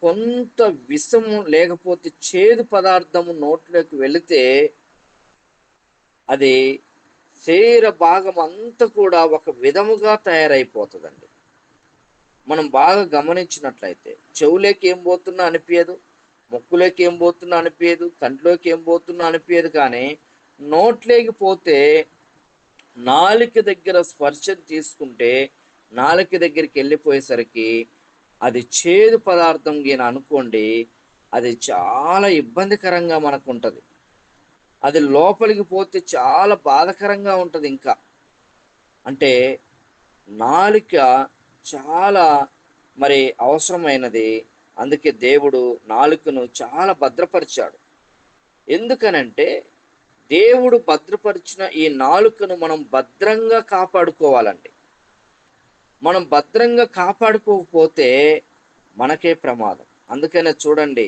కొంత విషము లేకపోతే చేదు పదార్థము నోట్లోకి వెళితే అది శరీర భాగం అంతా కూడా ఒక విధముగా తయారైపోతుందండి. మనం బాగా గమనించినట్లయితే చెవులోకి ఏం పోతున్నా అనిపించదు, ముక్కులోకి ఏం పోతున్నా అనిపించదు, కంట్లోకి ఏం పోతున్నా అనిపించదు, కానీ నోట్లోకి పోతే నాలుక దగ్గర స్పర్శను తీసుకుంటే నాలుక దగ్గరికి వెళ్ళిపోయేసరికి అది చేదు పదార్థం గిన అనుకోండి, అది చాలా ఇబ్బందికరంగా మనకు ఉంటుంది. అది లోపలికి పోతే చాలా బాధకరంగా ఉంటుంది. ఇంకా అంటే నాలుక చాలా మరి అవసరమైనది. అందుకే దేవుడు నాలుకను చాలా భద్రపరిచాడు. ఎందుకనంటే దేవుడు భద్రపరిచిన ఈ నాలుకను మనం భద్రంగా కాపాడుకోవాలండి. మనం భద్రంగా కాపాడుకోకపోతే మనకే ప్రమాదం. అందుకనే చూడండి,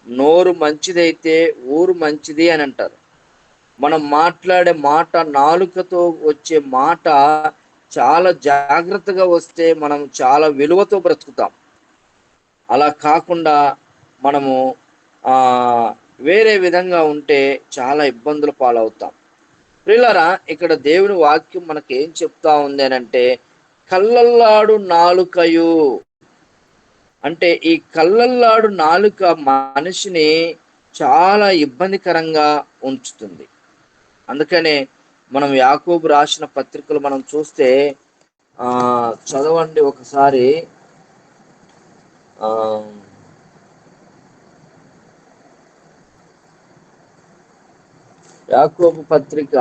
నోరు మంచిదైతే ఊరు మంచిది అని అంటారు. మనం మాట్లాడే మాట, నాలుకతో వచ్చే మాట చాలా జాగ్రత్తగా వస్తే మనం చాలా విలువతో బ్రతుకుతాం. అలా కాకుండా మనము వేరే విధంగా ఉంటే చాలా ఇబ్బందులు పాలవుతాం. ప్రియులారా, ఇక్కడ దేవుని వాక్యం మనకి ఏం చెప్తా ఉంది అని అంటే, కళ్ళల్లాడు నాలుకయు అంటే ఈ కళ్ళల్లాడు నాలుక మనిషిని చాలా ఇబ్బందికరంగా ఉంచుతుంది. అందుకనే మనం యాకోబు రాసిన పత్రికలు మనం చూస్తే చదవండి ఒకసారి. యాకోబు పత్రిక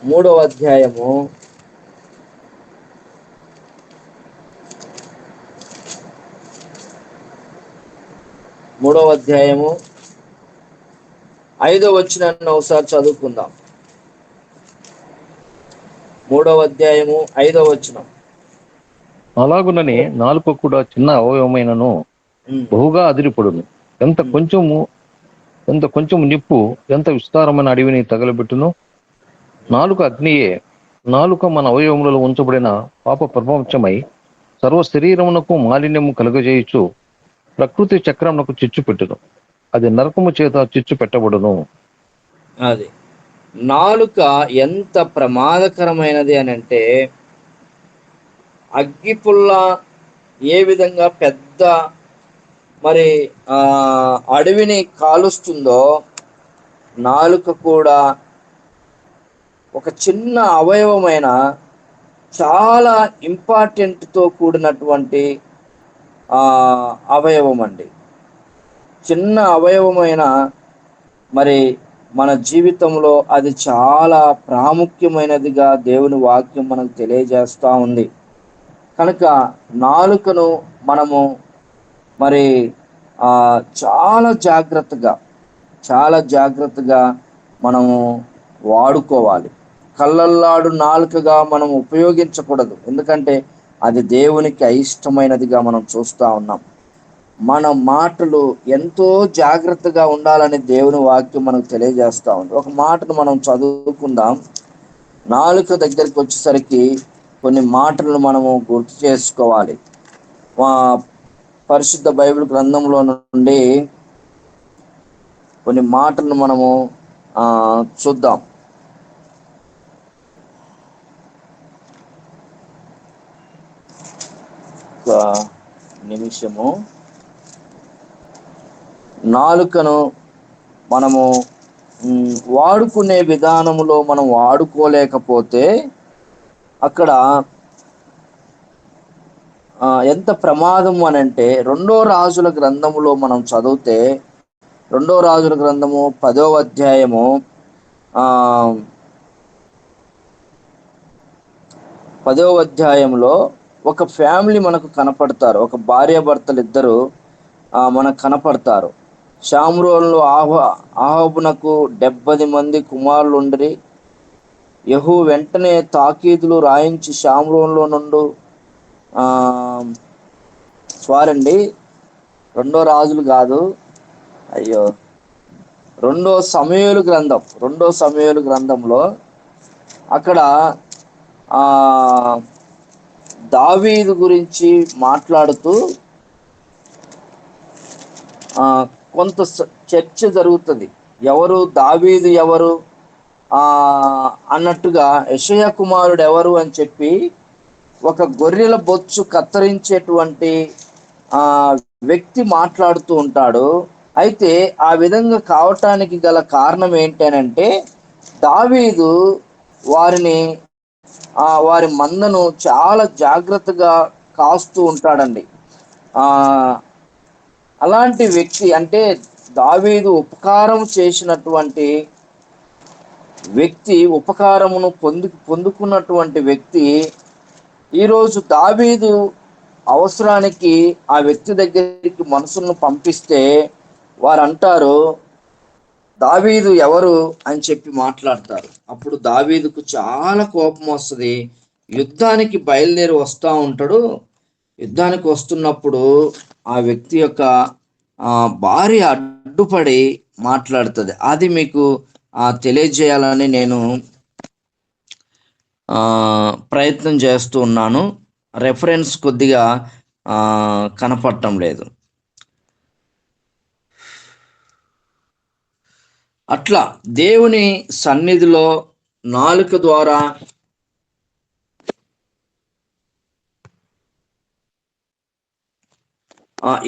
3వ అధ్యాయము 5వ వచనాన్ని ఒకసారి చదువుకుందాం. 3వ అధ్యాయము 5వ వచనం. అలాగుననే నాలుక కూడా చిన్న అవయవమైనను బహుగా అదిరిపడును. ఎంత కొంచెము నిప్పు ఎంత విస్తారమైన అడవిని తగలబెట్టును. నాలుక అగ్నియే. నాలుక మన అవయవములలో ఉంచబడిన పాప ప్రపంచమై సర్వ శరీరమునకు మాలిన్యము కలుగజేయచ్చు ప్రకృతి చక్రమునకు చిచ్చు పెట్టును. అది నరకము చేత చిచ్చు పెట్టబడును. అది నాలుక ఎంత ప్రమాదకరమైనది అని అంటే, అగ్గిపుల్ల ఏ విధంగా పెద్ద మరి అడవిని కాలుస్తుందో, నాలుక కూడా ఒక చిన్న అవయవమైన చాలా ఇంపార్టెంట్తో కూడినటువంటి అవయవం అండి. చిన్న అవయవమైన మరి మన జీవితంలో అది చాలా ప్రాముఖ్యమైనదిగా దేవుని వాక్యం మనకు తెలియజేస్తూ ఉంది. కనుక నాలుకను మనము మరి చాలా జాగ్రత్తగా మనము వాడుకోవాలి. కళ్ళల్లాడు నాలుకగా మనం ఉపయోగించకూడదు, ఎందుకంటే అది దేవునికి అయిష్టమైనదిగా మనం చూస్తూ ఉన్నాం. మన మాటలు ఎంతో జాగ్రత్తగా ఉండాలని దేవుని వాక్యం మనకు తెలియజేస్తూ ఉంది. ఒక మాటను మనం చదువుకుందాం. నాలుక దగ్గరికి వచ్చేసరికి కొన్ని మాటలను మనము గుర్తు చేసుకోవాలి. పరిశుద్ధ బైబిల్ గ్రంథంలో నుండి కొన్ని మాటలను మనము చూద్దాం. ఒక నిమిషము. నాలుకను మనము వాడుకునే విధానములో మనం వాడుకోలేకపోతే అక్కడ ఎంత ప్రమాదం అని అంటే, 2 రాజుల గ్రంథములో మనం చదివితే 2 రాజుల గ్రంథము 10వ అధ్యాయము 10వ అధ్యాయంలో ఒక ఫ్యామిలీ మనకు కనపడతారు. ఒక భార్యాభర్తలు ఇద్దరు మనకు కనపడతారు. షామ్రోన్లో అహాబునకు 70 మంది కుమారులు ఉండిరి. యెహూ వెంటనే తాకీదులు రాయించి షామ్రోన్లో నుండి సారండి 2 రాజులు కాదు, అయ్యో 2 సమూయేలు గ్రంథంలో అక్కడ దావీదు గురించి మాట్లాడుతూ కొంత చర్చ జరుగుతుంది. ఎవరు దావీదు ఎవరు అన్నట్టుగా, యెషయా కుమారుడు ఎవరు అని చెప్పి ఒక గొర్రెల బొచ్చు కత్తిరించేటువంటి వ్యక్తి మాట్లాడుతూ ఉంటాడు. అయితే ఆ విధంగా కావటానికి గల కారణం ఏంటనంటే, దావీదు వారి మందను చాలా జాగ్రత్తగా కాస్తూ ఉంటాడండి. అలాంటి వ్యక్తి అంటే దావీదు ఉపకారం చేసినటువంటి వ్యక్తి, ఉపకారమును పొందుకున్నటువంటి వ్యక్తి ఈరోజు దావీదు అవసరానికి ఆ వ్యక్తి దగ్గరికి మనుషులను పంపిస్తే వారు అంటారు, దావీదు ఎవరు అని చెప్పి మాట్లాడతారు. అప్పుడు దావీదుకు చాలా కోపం వస్తుంది. యుద్ధానికి బయలుదేరి వస్తూ ఉంటాడు. యుద్ధానికి వస్తున్నప్పుడు ఆ వ్యక్తి యొక్క భార్య అడ్డుపడి మాట్లాడుతుంది. అది మీకు తెలియజేయాలని నేను ప్రయత్నం చేస్తూ ఉన్నాను. రెఫరెన్స్ కొద్దిగా కనపడటం లేదు. అట్లా దేవుని సన్నిధిలో నాలుక ద్వారా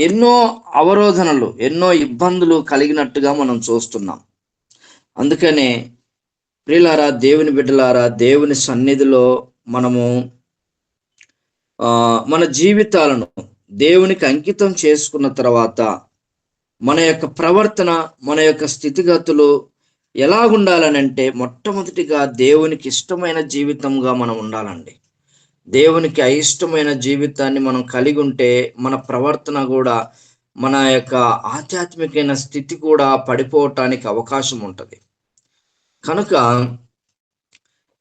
ఎన్నో అవరోధనలు, ఎన్నో ఇబ్బందులు కలిగినట్టుగా మనం చూస్తున్నాం. అందుకనే ప్రియులారా, దేవుని బిడ్డలారా, దేవుని సన్నిధిలో మనము మన జీవితాలను దేవునికి అంకితం చేసుకున్న తర్వాత మన యొక్క ప్రవర్తన, మన యొక్క స్థితిగతులు ఎలాగుండాలనంటే, మొట్టమొదటిగా దేవునికి ఇష్టమైన జీవితంగా మనం ఉండాలండి. దేవునికి అయిష్టమైన జీవితాన్ని మనం కలిగి ఉంటే మన ప్రవర్తన కూడా, మన యొక్క ఆధ్యాత్మికమైన స్థితి కూడా పడిపోవటానికి అవకాశం ఉంటుంది. కనుక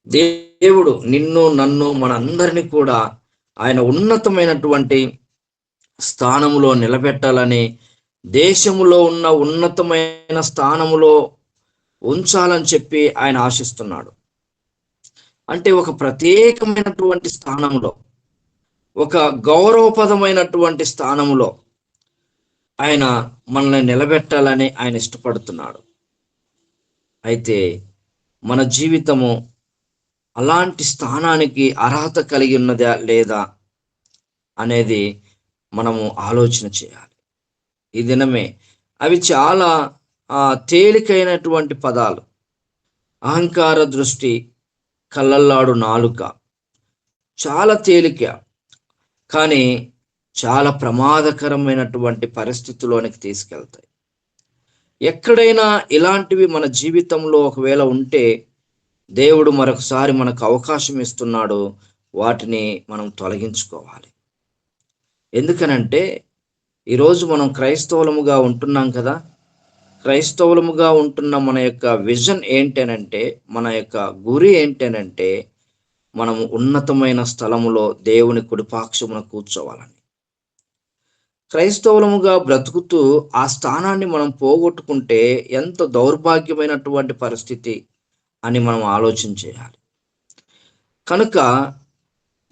దేవుడు నిన్ను, నన్ను, మనందరినీ కూడా ఆయన ఉన్నతమైనటువంటి స్థానములో నిలబెట్టాలని, దేశములో ఉన్న ఉన్నతమైన స్థానములో ఉంచాలని చెప్పి ఆయన ఆశిస్తున్నాడు. అంటే ఒక ప్రత్యేకమైనటువంటి స్థానంలో, ఒక గౌరవపదమైనటువంటి స్థానంలో ఆయన మనల్ని నిలబెట్టాలని ఆయన ఇష్టపడుతున్నాడు. అయితే మన జీవితము అలాంటి స్థానానికి అర్హత కలిగి ఉన్నదా లేదా అనేది మనము ఆలోచన చేయాలి ఈ దినమే. అవి చాలా తేలికైనటువంటి పదాలు. అహంకార దృష్టి, కళ్ళల్లాడు నాలుక చాలా తేలిక, కానీ చాలా ప్రమాదకరమైనటువంటి పరిస్థితుల్లోనికి తీసుకెళ్తాయి. ఎక్కడైనా ఇలాంటివి మన జీవితంలో ఒకవేళ ఉంటే దేవుడు మరొకసారి మనకు అవకాశం ఇస్తున్నాడు, వాటిని మనం తొలగించుకోవాలి. ఎందుకనంటే ఈరోజు మనం క్రైస్తవులముగా ఉంటున్నాం కదా. క్రైస్తవులముగా ఉంటున్న మన యొక్క విజన్ ఏంటనంటే, మన యొక్క గురి ఏంటనంటే, మనము ఉన్నతమైన స్థలములో దేవుని కుడిపాక్షమున కూర్చోవాలని. క్రైస్తవులముగా బ్రతుకుతూ ఆ స్థానాన్ని మనం పోగొట్టుకుంటే ఎంత దౌర్భాగ్యమైనటువంటి పరిస్థితి అని మనం ఆలోచన చేయాలి. కనుక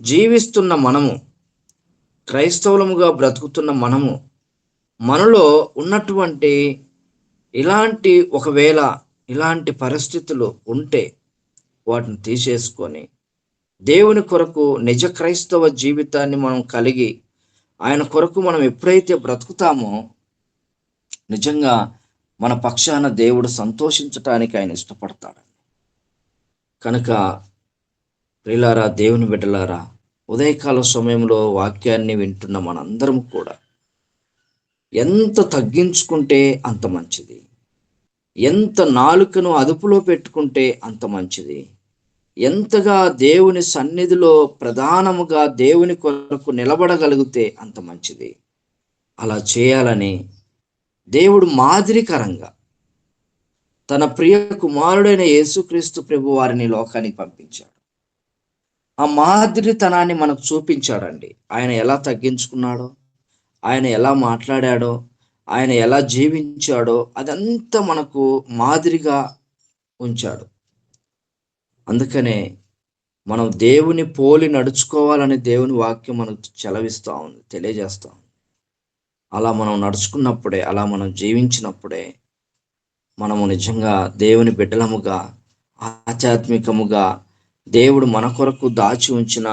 జీవిస్తున్న మనము, క్రైస్తవులముగా బ్రతుకుతున్న మనము, మనలో ఉన్నటువంటి ఒకవేళ ఇలాంటి పరిస్థితులు ఉంటే వాటిని తీసేసుకొని దేవుని కొరకు నిజ క్రైస్తవ జీవితాన్ని మనం కలిగి ఆయన కొరకు మనం ఎప్పుడైతే బ్రతుకుతామో నిజంగా మన పక్షాన దేవుడు సంతోషించటానికి ఆయన ఇష్టపడతాడు. కనుక ప్రియులారా, దేవుని బిడ్డలారా, ఉదయకాల సమయంలో వాక్యాన్ని వింటున్న మనందరం కూడా ఎంత తగ్గించుకుంటే అంత మంచిది, ఎంత నాలుకను అదుపులో పెట్టుకుంటే అంత మంచిది, ఎంతగా దేవుని సన్నిధిలో ప్రధానముగా దేవుని కొరకు నిలబడగలిగితే అంత మంచిది. అలా చేయాలని దేవుడు మాదిరికరంగా తన ప్రియ కుమారుడైన యేసుక్రీస్తు ప్రభు వారిని లోకానికి పంపించాడు. ఆ మాదిరితనాన్ని మనకు చూపించాడండి. ఆయన ఎలా తగ్గించుకున్నాడో, ఆయన ఎలా మాట్లాడాడో, ఆయన ఎలా జీవించాడో అదంతా మనకు మాదిరిగా ఉంచాడు. అందుకనే మనం దేవుని పోలి నడుచుకోవాలని దేవుని వాక్యం మనకు చెలవిస్తూ ఉంది, తెలియజేస్తా ఉంది. అలా మనం నడుచుకున్నప్పుడే, అలా మనం జీవించినప్పుడే మనము నిజంగా దేవుని బిడ్డలముగా, ఆధ్యాత్మికముగా దేవుడు మన కొరకు దాచి ఉంచిన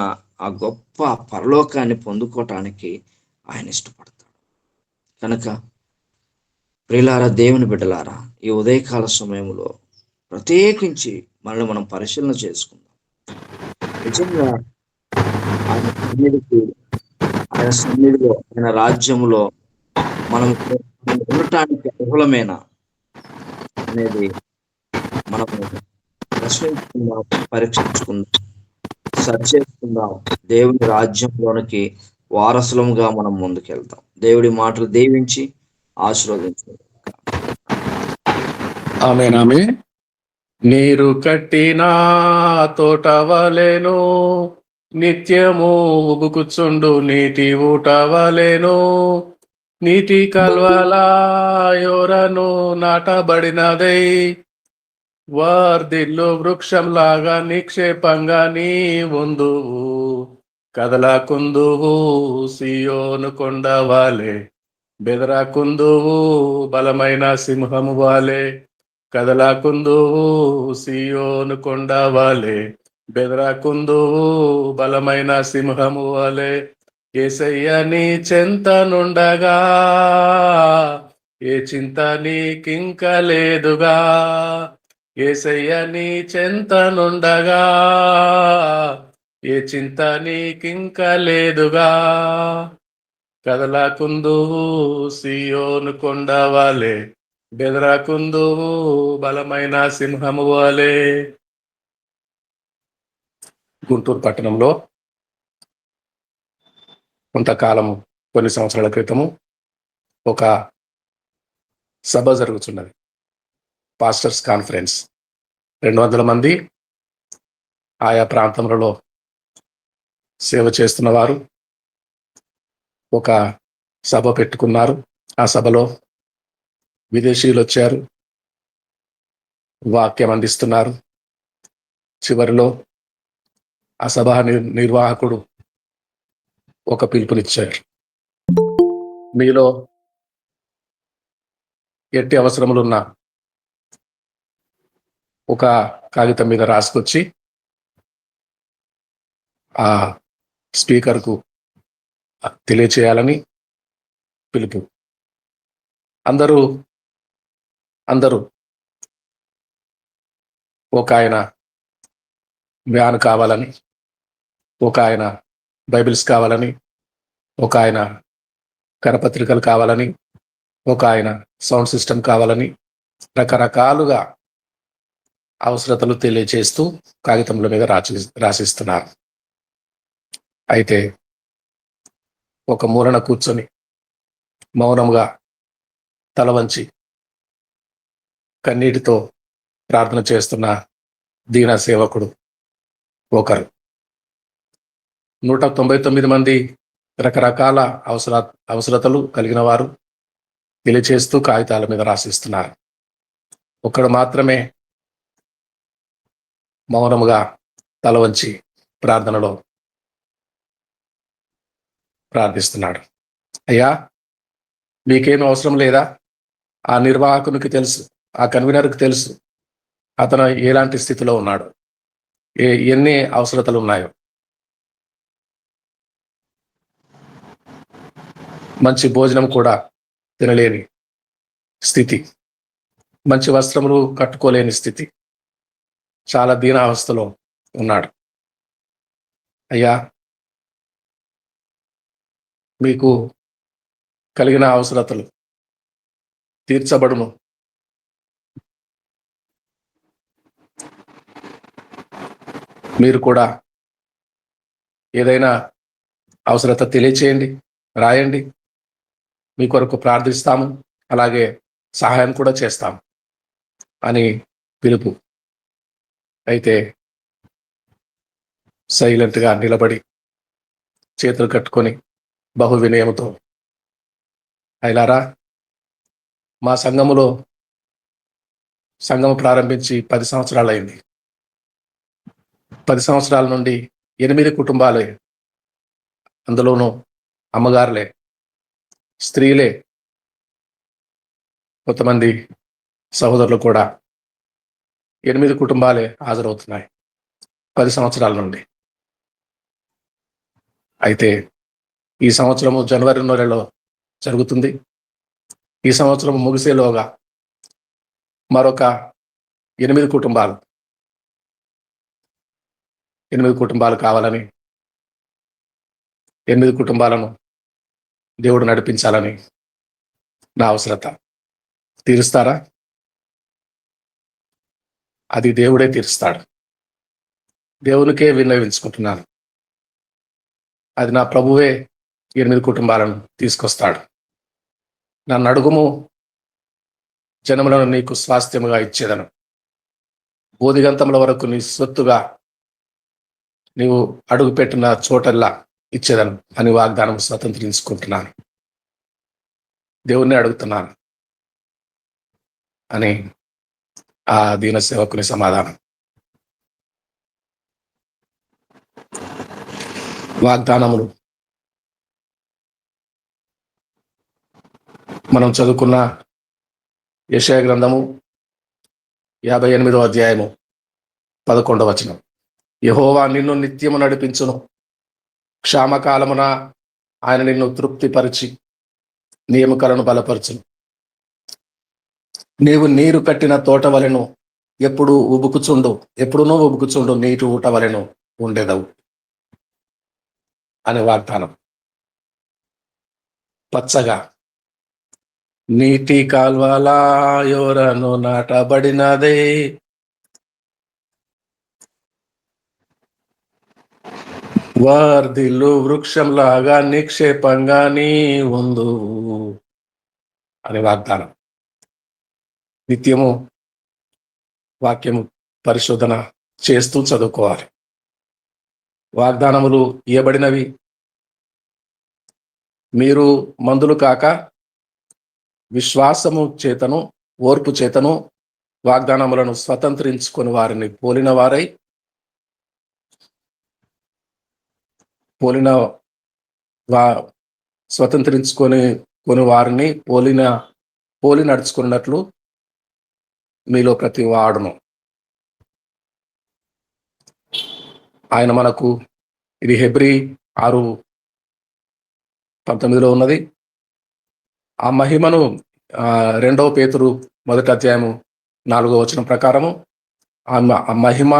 ఆ గొప్ప పరలోకాన్ని పొందుకోవటానికి ఆయన ఇష్టపడతాడు. కనుక ప్రియులారా, దేవుని బిడ్డలారా, ఈ ఉదయకాల సమయంలో ప్రత్యేకించి మనల్ని మనం పరిశీలన చేసుకుందాం. నిజంగా ఆయన సన్నిధిలో, ఆయన రాజ్యములో మనం ఉండటానికి అనుకూలమేనా అనేది మనము ప్రశ్నించుకుందాం, పరీక్షించుకుందాం, సరి చేసుకుందాం. దేవుని రాజ్యంలోనికి వారసులముగా మనం ముందుకెళ్తాం. దేవుడి మాటలు దీవించి ఆశీర్వదించండి. ఆమేన్. నీరు కట్టిన తోటవలెను, నిత్యము ఉబుకుచుండు నీటి ఊటవలెను, నీటి కల్వల ఎవరను నాటబడినదై వర్ధిల్లు వృక్షంలాగా నిక్షేపంగా నీ ఉందువు, కదలకుందువు సియోను కొండ వాలే, బెదరకుందువు బలమైన సింహము వాలే, కదలకుందువు సియోను కొండ వాలే, బెదరకుందువు బలమైన సింహము వాలే. యేసయ్య నీ చెంత నుండగా ఏ చింత నీకింక లేదుగా, యేసయ్య నీ చెంత నుండగా ఏ చింత నీకింక లేదుగా, కదలకుందువు సియోను కొండ వాలే, బెదరకుందువు బలమైన సింహము వాలే. గుంటూరు పట్టణంలో కొంతకాలము, కొన్ని సంవత్సరాల క్రితము ఒక సభ జరుగుతున్నది, పాస్టర్స్ కాన్ఫరెన్స్. 200 మంది ఆయా ప్రాంతములలో సేవ చేస్తున్నవారు ఒక సభ పెట్టుకున్నారు. ఆ సభలో విదేశీయులు వచ్చారు, వాక్యం అందిస్తున్నారు. చివరిలో ఆ సభ నిర్వాహకుడు ఒక పిలుపునిచ్చారు. మీలో ఎట్టి అవసరములున్నా ఒక కాగితం మీద రాసుకొచ్చి ఆ స్పీకర్కు తెలియచేయాలని పిలుపు. అందరూ అందరూ ఒక ఆయన వ్యాన్ కావాలని, ఒక ఆయన బైబిల్స్ కావాలని, ఒక ఆయన కరపత్రికలు కావాలని, ఒక ఆయన సౌండ్ సిస్టమ్ కావాలని రకరకాలుగా అవసరతలు తెలియచేస్తూ కాగితముల మీద రాసిస్తున్నారు. అయితే ఒక మూలన కూర్చొని మౌనంగా తల వంచి కన్నీటితో ప్రార్థన చేస్తున్న దీన సేవకుడు ఒకరు. 199 మంది రకరకాల అవసరతలు కలిగిన వారు తెలియచేస్తూ కాగితాల మీద రాసిస్తున్నారు. ఒకడు మాత్రమే మౌనముగా తల వంచి ప్రార్థనలో ప్రార్థిస్తున్నాడు. అయ్యా, మీకేం అవసరం లేదా? ఆ నిర్వాహకునికి తెలుసు, ఆ కన్వీనర్కి తెలుసు అతను ఎలాంటి స్థితిలో ఉన్నాడు, ఎన్ని అవసరతలు ఉన్నాయో. మంచి భోజనం కూడా తినలేని స్థితి, మంచి వస్త్రములు కట్టుకోలేని స్థితి, చాలా దీనావస్థలో ఉన్నాడు. అయ్యా, మీకు కలిగిన అవసరతలు తీర్చబడును. మీరు కూడా ఏదైనా అవసరత తెలియచేయండి, రాయండి, మీ కొరకు ప్రార్థిస్తాము, అలాగే సహాయం కూడా చేస్తాము అని పిలుపు. అయితే సైలెంట్గా నిలబడి చేతులు కట్టుకొని బహు వినయముతో, అయిలారా, మా సంఘము ప్రారంభించి 10 సంవత్సరాలు అయింది. 10 సంవత్సరాల నుండి 8 కుటుంబాలే, అందులోనూ అమ్మగారులే, స్త్రీలే, కొంతమంది సహోదరులు కూడా 8 కుటుంబాలే హాజరవుతున్నాయి 10 సంవత్సరాల నుండి. అయితే ఈ సంవత్సరము జనవరి నెలలో జరుగుతుంది. ఈ సంవత్సరం ముగిసేలోగా మరొక 8 కుటుంబాలు కావాలని, 8 కుటుంబాలను దేవుడు నడిపించాలని నా అవసరత. తీరుస్తారా? అది దేవుడే తీరుస్తాడు. దేవునికే విన్నవించుకుంటున్నాను. అది నా ప్రభువే 8 కుటుంబాలను తీసుకొస్తాడు. నన్ను అడుగుము, జనములను నీకు స్వాస్థ్యముగా ఇచ్చేదను, బోధిగంతముల వరకు నీ సొత్తుగా నీవు అడుగు పెట్టిన చోటల్లా ఇచ్చేదను అని వాగ్దానం స్వతంత్రించుకుంటున్నాను. దేవుణ్ణి అడుగుతున్నాను అని ఆ దీన సేవకుని సమాధానం. వాగ్దానములు మనం చదువుకున్న యెషయా గ్రంథము 58వ అధ్యాయము 11వ వచనం. యెహోవా నిన్ను నిత్యము నడిపించును, క్షామకాలమున ఆయన నిన్ను తృప్తిపరిచి నీ ఎముకలను బలపరచును. నీవు నీరు కట్టిన తోట వలెను ఎప్పుడూ ఉబుకుచుండు నీటి ఊట వలెను ఉండేదవు అనే వాగ్దానం. పచ్చగా నీటి కాల్వల యోరను నాటబడినదే, వర్ధిల్లు వృక్షంలాగా నిక్షేపంగా నీ ఉందు అనే వాగ్దానం. నిత్యము వాక్యము పరిశోధన చేస్తూ చదువుకోవాలి. వాగ్దానములు ఇవ్వబడినవి. మీరు మందులు కాక విశ్వాసము చేతను ఓర్పు చేతను వాగ్దానములను స్వతంత్రించుకొని వారిని స్వతంత్రించుకొని వారిని పోలి నడుచుకున్నట్లు మీలో ప్రతి వాడును. ఆయన మనకు, ఇది హెబ్రీ 19లో ఉన్నది. ఆ మహిమను 2వ పేతురు 1వ అధ్యాయము 4వ వచనం ప్రకారము ఆ మహిమ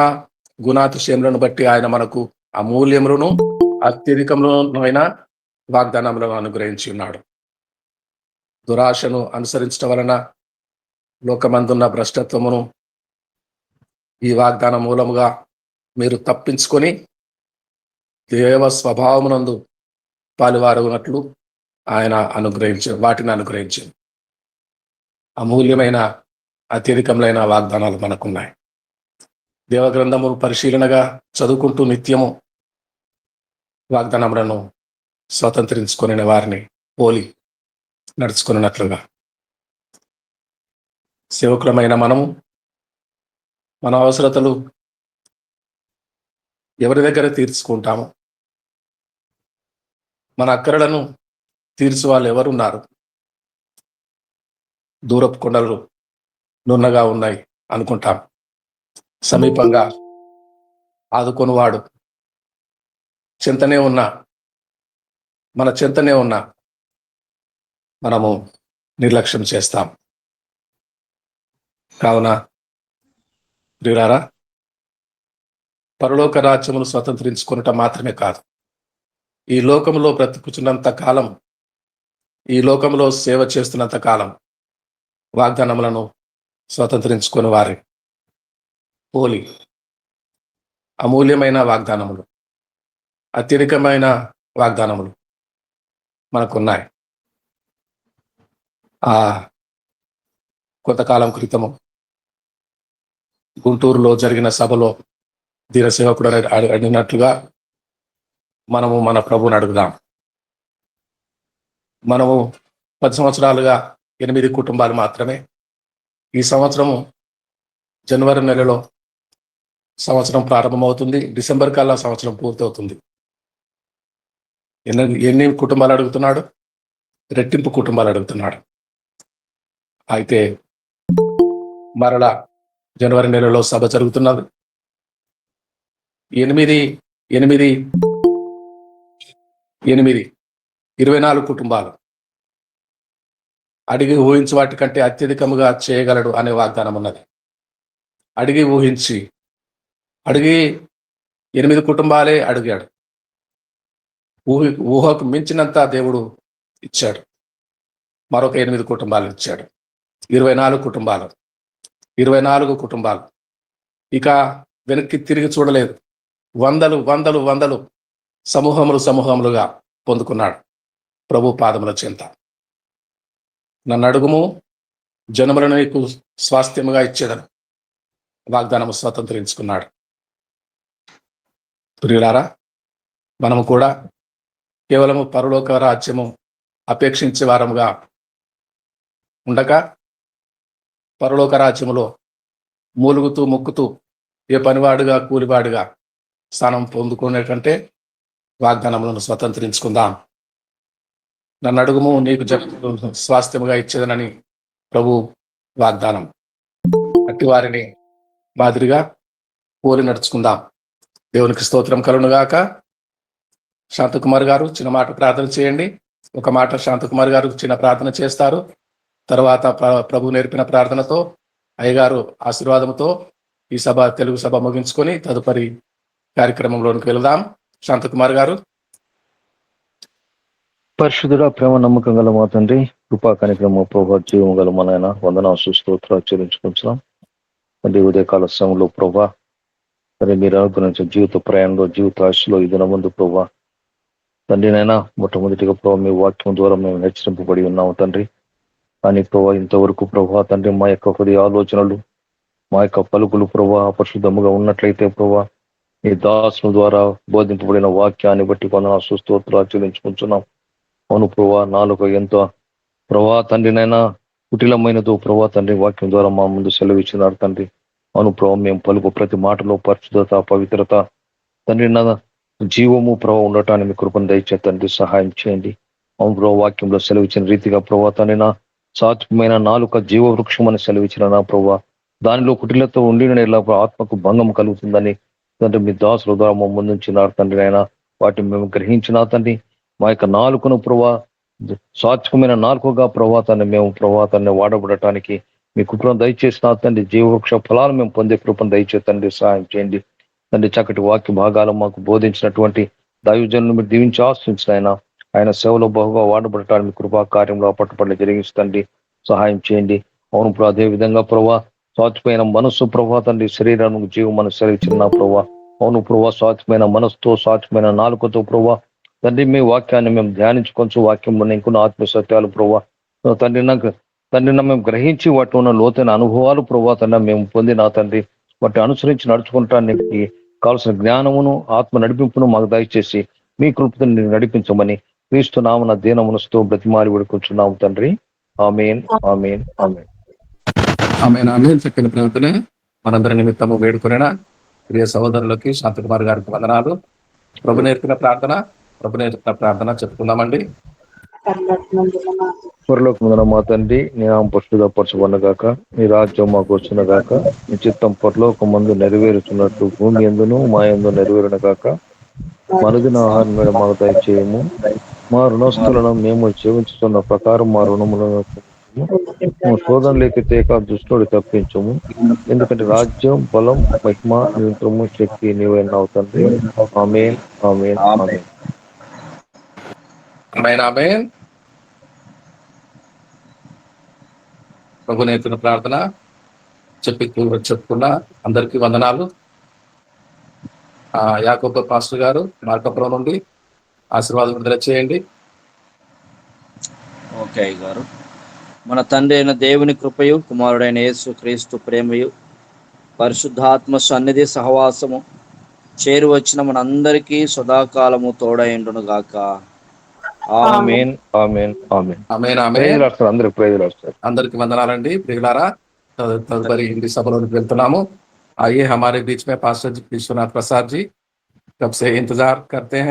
గుణాతిశయములను బట్టి ఆయన మనకు అమూల్యములను అత్యధికములైన వాగ్దానములను అనుగ్రహించి ఉన్నాడు. దురాశను అనుసరించడం వలన లోకమందున్న భ్రష్టత్వమును ఈ వాగ్దానం మూలముగా మీరు తప్పించుకొని దేవ స్వభావమునందు పాలువారునట్లు ఆయన వాటిని అనుగ్రహించారు. అమూల్యమైన అత్యధికములైన వాగ్దానాలు మనకున్నాయి. దేవగ్రంథము పరిశీలనగా చదువుకుంటూ నిత్యము వాగ్దానములను స్వతంత్రించుకునే వారిని పోలి నడుచుకున్నట్లుగా సేవకులమైన మనము మన అవసరతలు ఎవరి దగ్గర తీర్చుకుంటాము? మన అక్కరలను తీర్చు వాళ్ళు ఎవరున్నారు? దూరపు కొండలు నున్నగా ఉన్నాయి అనుకుంటాం. సమీపంగా ఆదుకొనివాడు మన చెంతనే ఉన్న మనము నిర్లక్ష్యం చేస్తాం. కావున ప్రియులారా, పరలోక రాజ్యమును స్వతంత్రించుకునటం మాత్రమే కాదు, ఈ లోకంలో బ్రతుకుతున్నంత కాలం, ఈ లోకంలో సేవ చేస్తున్నంత కాలం వాగ్దానములను స్వతంత్రించుకుని వారి పోలి అమూల్యమైన వాగ్దానములు, అత్యధికమైన వాగ్దానములు మనకున్నాయి. కొంతకాలం క్రితము గుంటూరులో జరిగిన సభలో ధీరసేవకుడు అడిగినట్లుగా మనము మన ప్రభువుని అడుగుదాం. మనము 10 సంవత్సరాలుగా 8 కుటుంబాలు మాత్రమే. ఈ సంవత్సరము జనవరి నెలలో సంవత్సరం ప్రారంభమవుతుంది. డిసెంబర్ కల్లా సంవత్సరం పూర్తవుతుంది. ఎన్ని కుటుంబాలు అడుగుతున్నాడు? రెట్టింపు కుటుంబాలు అడుగుతున్నాడు. అయితే మరలా జనవరి నెలలో సభ జరుగుతున్నది. 24 కుటుంబాలు అడిగి ఊహించి వాటికంటే అత్యధికముగా చేయగలడు అనే వాగ్దానం ఉన్నది. అడిగి 8 కుటుంబాలే అడిగాడు. ఊహకు మించినంత దేవుడు ఇచ్చాడు. మరొక 8 కుటుంబాలు ఇచ్చాడు. 24 కుటుంబాలు ఇక వెనక్కి తిరిగి చూడలేదు. వందలు సమూహములుగా పొందుకున్నాడు ప్రభు పాదముల చెంత. నన్ను అడుగుము, జనములను నీకు స్వాస్థ్యముగా ఇచ్చేదను వాగ్దానము స్వతంత్రించుకున్నాడు. ప్రియులారా, మనము కూడా కేవలము పరలోక రాజ్యము అపేక్షించే వారముగా ఉండక, పరలోక రాజ్యములో మూలుగుతూ మొక్కుతూ ఏ పనివాడుగా కూలివాడుగా స్థానం పొందుకునే కంటే వాగ్దానములను స్వతంత్రించుకుందాం. నన్ను అడుగుము, నీకు స్వాస్థ్యముగా ఇచ్చేదనని ప్రభు వాగ్దానం. అట్టి వారిని మాదిరిగా పోలి నడుచుకుందాం. దేవునికి స్తోత్రం కలుగునుగాక. శాంతకుమార్ గారు చిన్న మాట ప్రార్థన చేయండి. ఒక మాట శాంతకుమార్ గారు చిన్న ప్రార్థన చేస్తారు. తర్వాత ప్రభు నేర్పిన ప్రార్థనతో, అయ్యగారు ఆశీర్వాదంతో ఈ తెలుగు సభ ముగించుకొని తదుపరి కార్యక్రమంలోనికి వెళదాం. శాంతకుమార్ గారు. పరిశుద్ధుడ, ప్రేమ నమ్మకం గల మా తండ్రి, కృపా కనిక్రమ ప్రభా, జీవం గల మా నాయన వందనాలు స్తోత్రాలు చెల్లించుకుంటున్నాం. తండ్రి ఉదయకాల సమయంలో ప్రభా, మరి మీరు అనుగ్రహించిన జీవిత ప్రయాణంలో, జీవిత ఆశలో ఈ దినముందు ప్రభా తండ్రి నైనా మొట్టమొదటిగా ప్రభావ మీ వాక్యం ద్వారా మేము హెచ్చరింపబడి ఉన్నాము తండ్రి. కానీ ప్రభా ఇంతవరకు ప్రభా తండ్రి మా యొక్క హృదయ ఆలోచనలు, మా యొక్క పలుకులు ప్రభా అపరిశుద్ధముగా ఉన్నట్లయితే ప్రభా ఈ దాసుల ద్వారా బోధింపబడిన వాక్యాన్ని బట్టి వందనాలు స్తోత్రాలు చెల్లించుకుంటున్నాం. అవును ప్రభా, నాలుక ఎంతో ప్రభా తండ్రినైనా కుటిలమైనదో ప్రభా తండ్రి వాక్యం ద్వారా మా ముందు సెలవిచ్చినారు తండ్రి. అవును ప్రభా, మేము పలుకు ప్రతి మాటలో పరిశుద్ధత, పవిత్రత తండ్రి నా జీవము ప్రభావ ఉండటాన్ని మీ కృపను దయచే తండ్రి సహాయం చేయండి. అవును ప్రభా, వాక్యంలో సెలవిచ్చిన రీతిగా ప్రభా తండ్రి నా సాత్వికమైన నాలుక జీవ వృక్షం అని సెలవిచ్చిన నా ప్రభా, దానిలో కుటిలతో ఉండిన ఎలా ఆత్మకు భంగం కలుగుతుందని తండ్రి మీ దాసుల ద్వారా మా ముందుంచినారు తండ్రి. అయినా వాటిని మేము గ్రహించిన తండ్రి మా యొక్క నాలుకను ప్రభా సాత్వికమైన నాలుకగా ప్రభాతాన్ని మేము ప్రభాతాన్ని వాడబడటానికి మీ కృపను దయచేసిన తండ్రి జీవవృక్ష ఫలాలు మేము పొందే కృపను దయచేసి తండ్రి సహాయం చేయండి తండ్రి. చక్కటి వాక్య భాగాలు మాకు బోధించినటువంటి దైవజనులు మీరు దీవించి ఆశ్రయించిన ఆయన సేవలో బహుగా వాడబడటానికి కృపా కార్యంలో పట్టుబడి జరిగిస్తండి సహాయం చేయండి. అవును ప్రభా, అదే విధంగా ప్రభా స్వాచ్ఛమైన మనస్సు ప్రభా తండ్రి శరీరానికి జీవం మనసు చిన్న ప్రభా. అవును ప్రభా, స్వాచ్ఛమైన మనస్సుతో స్వాచ్ఛమైన నాలుకతో ప్రభా తండ్రి మీ వాక్యాన్ని మేము ధ్యానించుకొంచు వాక్యంలో ఇంకొన్న ఆత్మ సత్యాలు ప్రభా తండ్రి మేము గ్రహించి వాటి ఉన్న లోతైన అనుభవాలు ప్రభా తండ్రి మేము పొందిన తండ్రి వాటిని అనుసరించి నడుచుకుంటానికి కావాల్సిన జ్ఞానమును ఆత్మ నడిపింపును మాకు దయచేసి మీ కృపతో నడిపించమని క్రీస్తు నామన దీన మనసుతో బ్రతిమాలి వేడుకొంచున్నాము తండ్రి. ఆమేన్ ఆమేన్ ఆమేన్ ఆమేన్ ఆమేన్. చెప్పిన ప్రార్థన మనందరి నిమిత్తము వేడుకునేనా ప్రియ సహోదరులకి శాంతకుమార్ గారికి వందనాలు. ప్రభు నేర్పిన ప్రార్థన చెప్పుకుందామండి. పరలోకమున మా తండ్రి, నీ నామం పరిశుద్ధపరచబడునుగాక, నీ రాజ్యం మాకు వచ్చునుగాక, నీ చిత్తం పరలోకమందు నెరవేరుచున్నట్టు భూమి యందును మా యందు నెరవేరునుగాక. మనదిన ఆహారం మీద మాకు దయచేయము, మా రుణస్తులను మేము క్షమించుతున్న ప్రకారం మా రుణములను శోధనలోకి తేక దుష్టుడు తప్పించము, ఎందుకంటే రాజ్యం బలం మహిమ నిరంతరము శక్తి నీవైనావు తండ్రి. ఆమేన్ ఆమేన్ ఆమేన్ ఆమేన్ ఆమేన్. ప్రభు నేర్పిన ప్రార్థన చెప్పుకున్న అందరికీ వందనాలు. యాకోబు పాస్టర్ గారు మార్కాపురం నుండి ఆశీర్వాదం విడుదల చేయండి. ఓకే గారు. మన తండ్రి అయిన దేవుని కృపయు కుమారుడైన యేసు క్రీస్తు ప్రేమయు పరిశుద్ధాత్మ సన్నిధి సహవాసము చేరు వచ్చిన మనందరికీ సదాకాలము తోడైండును గాక. ఆమేన్ ఆమేన్ ఆమేన్ ఆమేన్ ఆమేన్. ప్రైజ్ లార్డ్ సార్, అందరికి ప్రైజ్ లార్డ్ సార్. అందరికి వందనాలండి. ప్రియులారా, తదుపరి హిందీ సభలోకి వెళ్తున్నాము. आइए हमारे बीच में पास्टर जी विश्वनाथ प्रसाद जी कब से इंतजार करते हैं.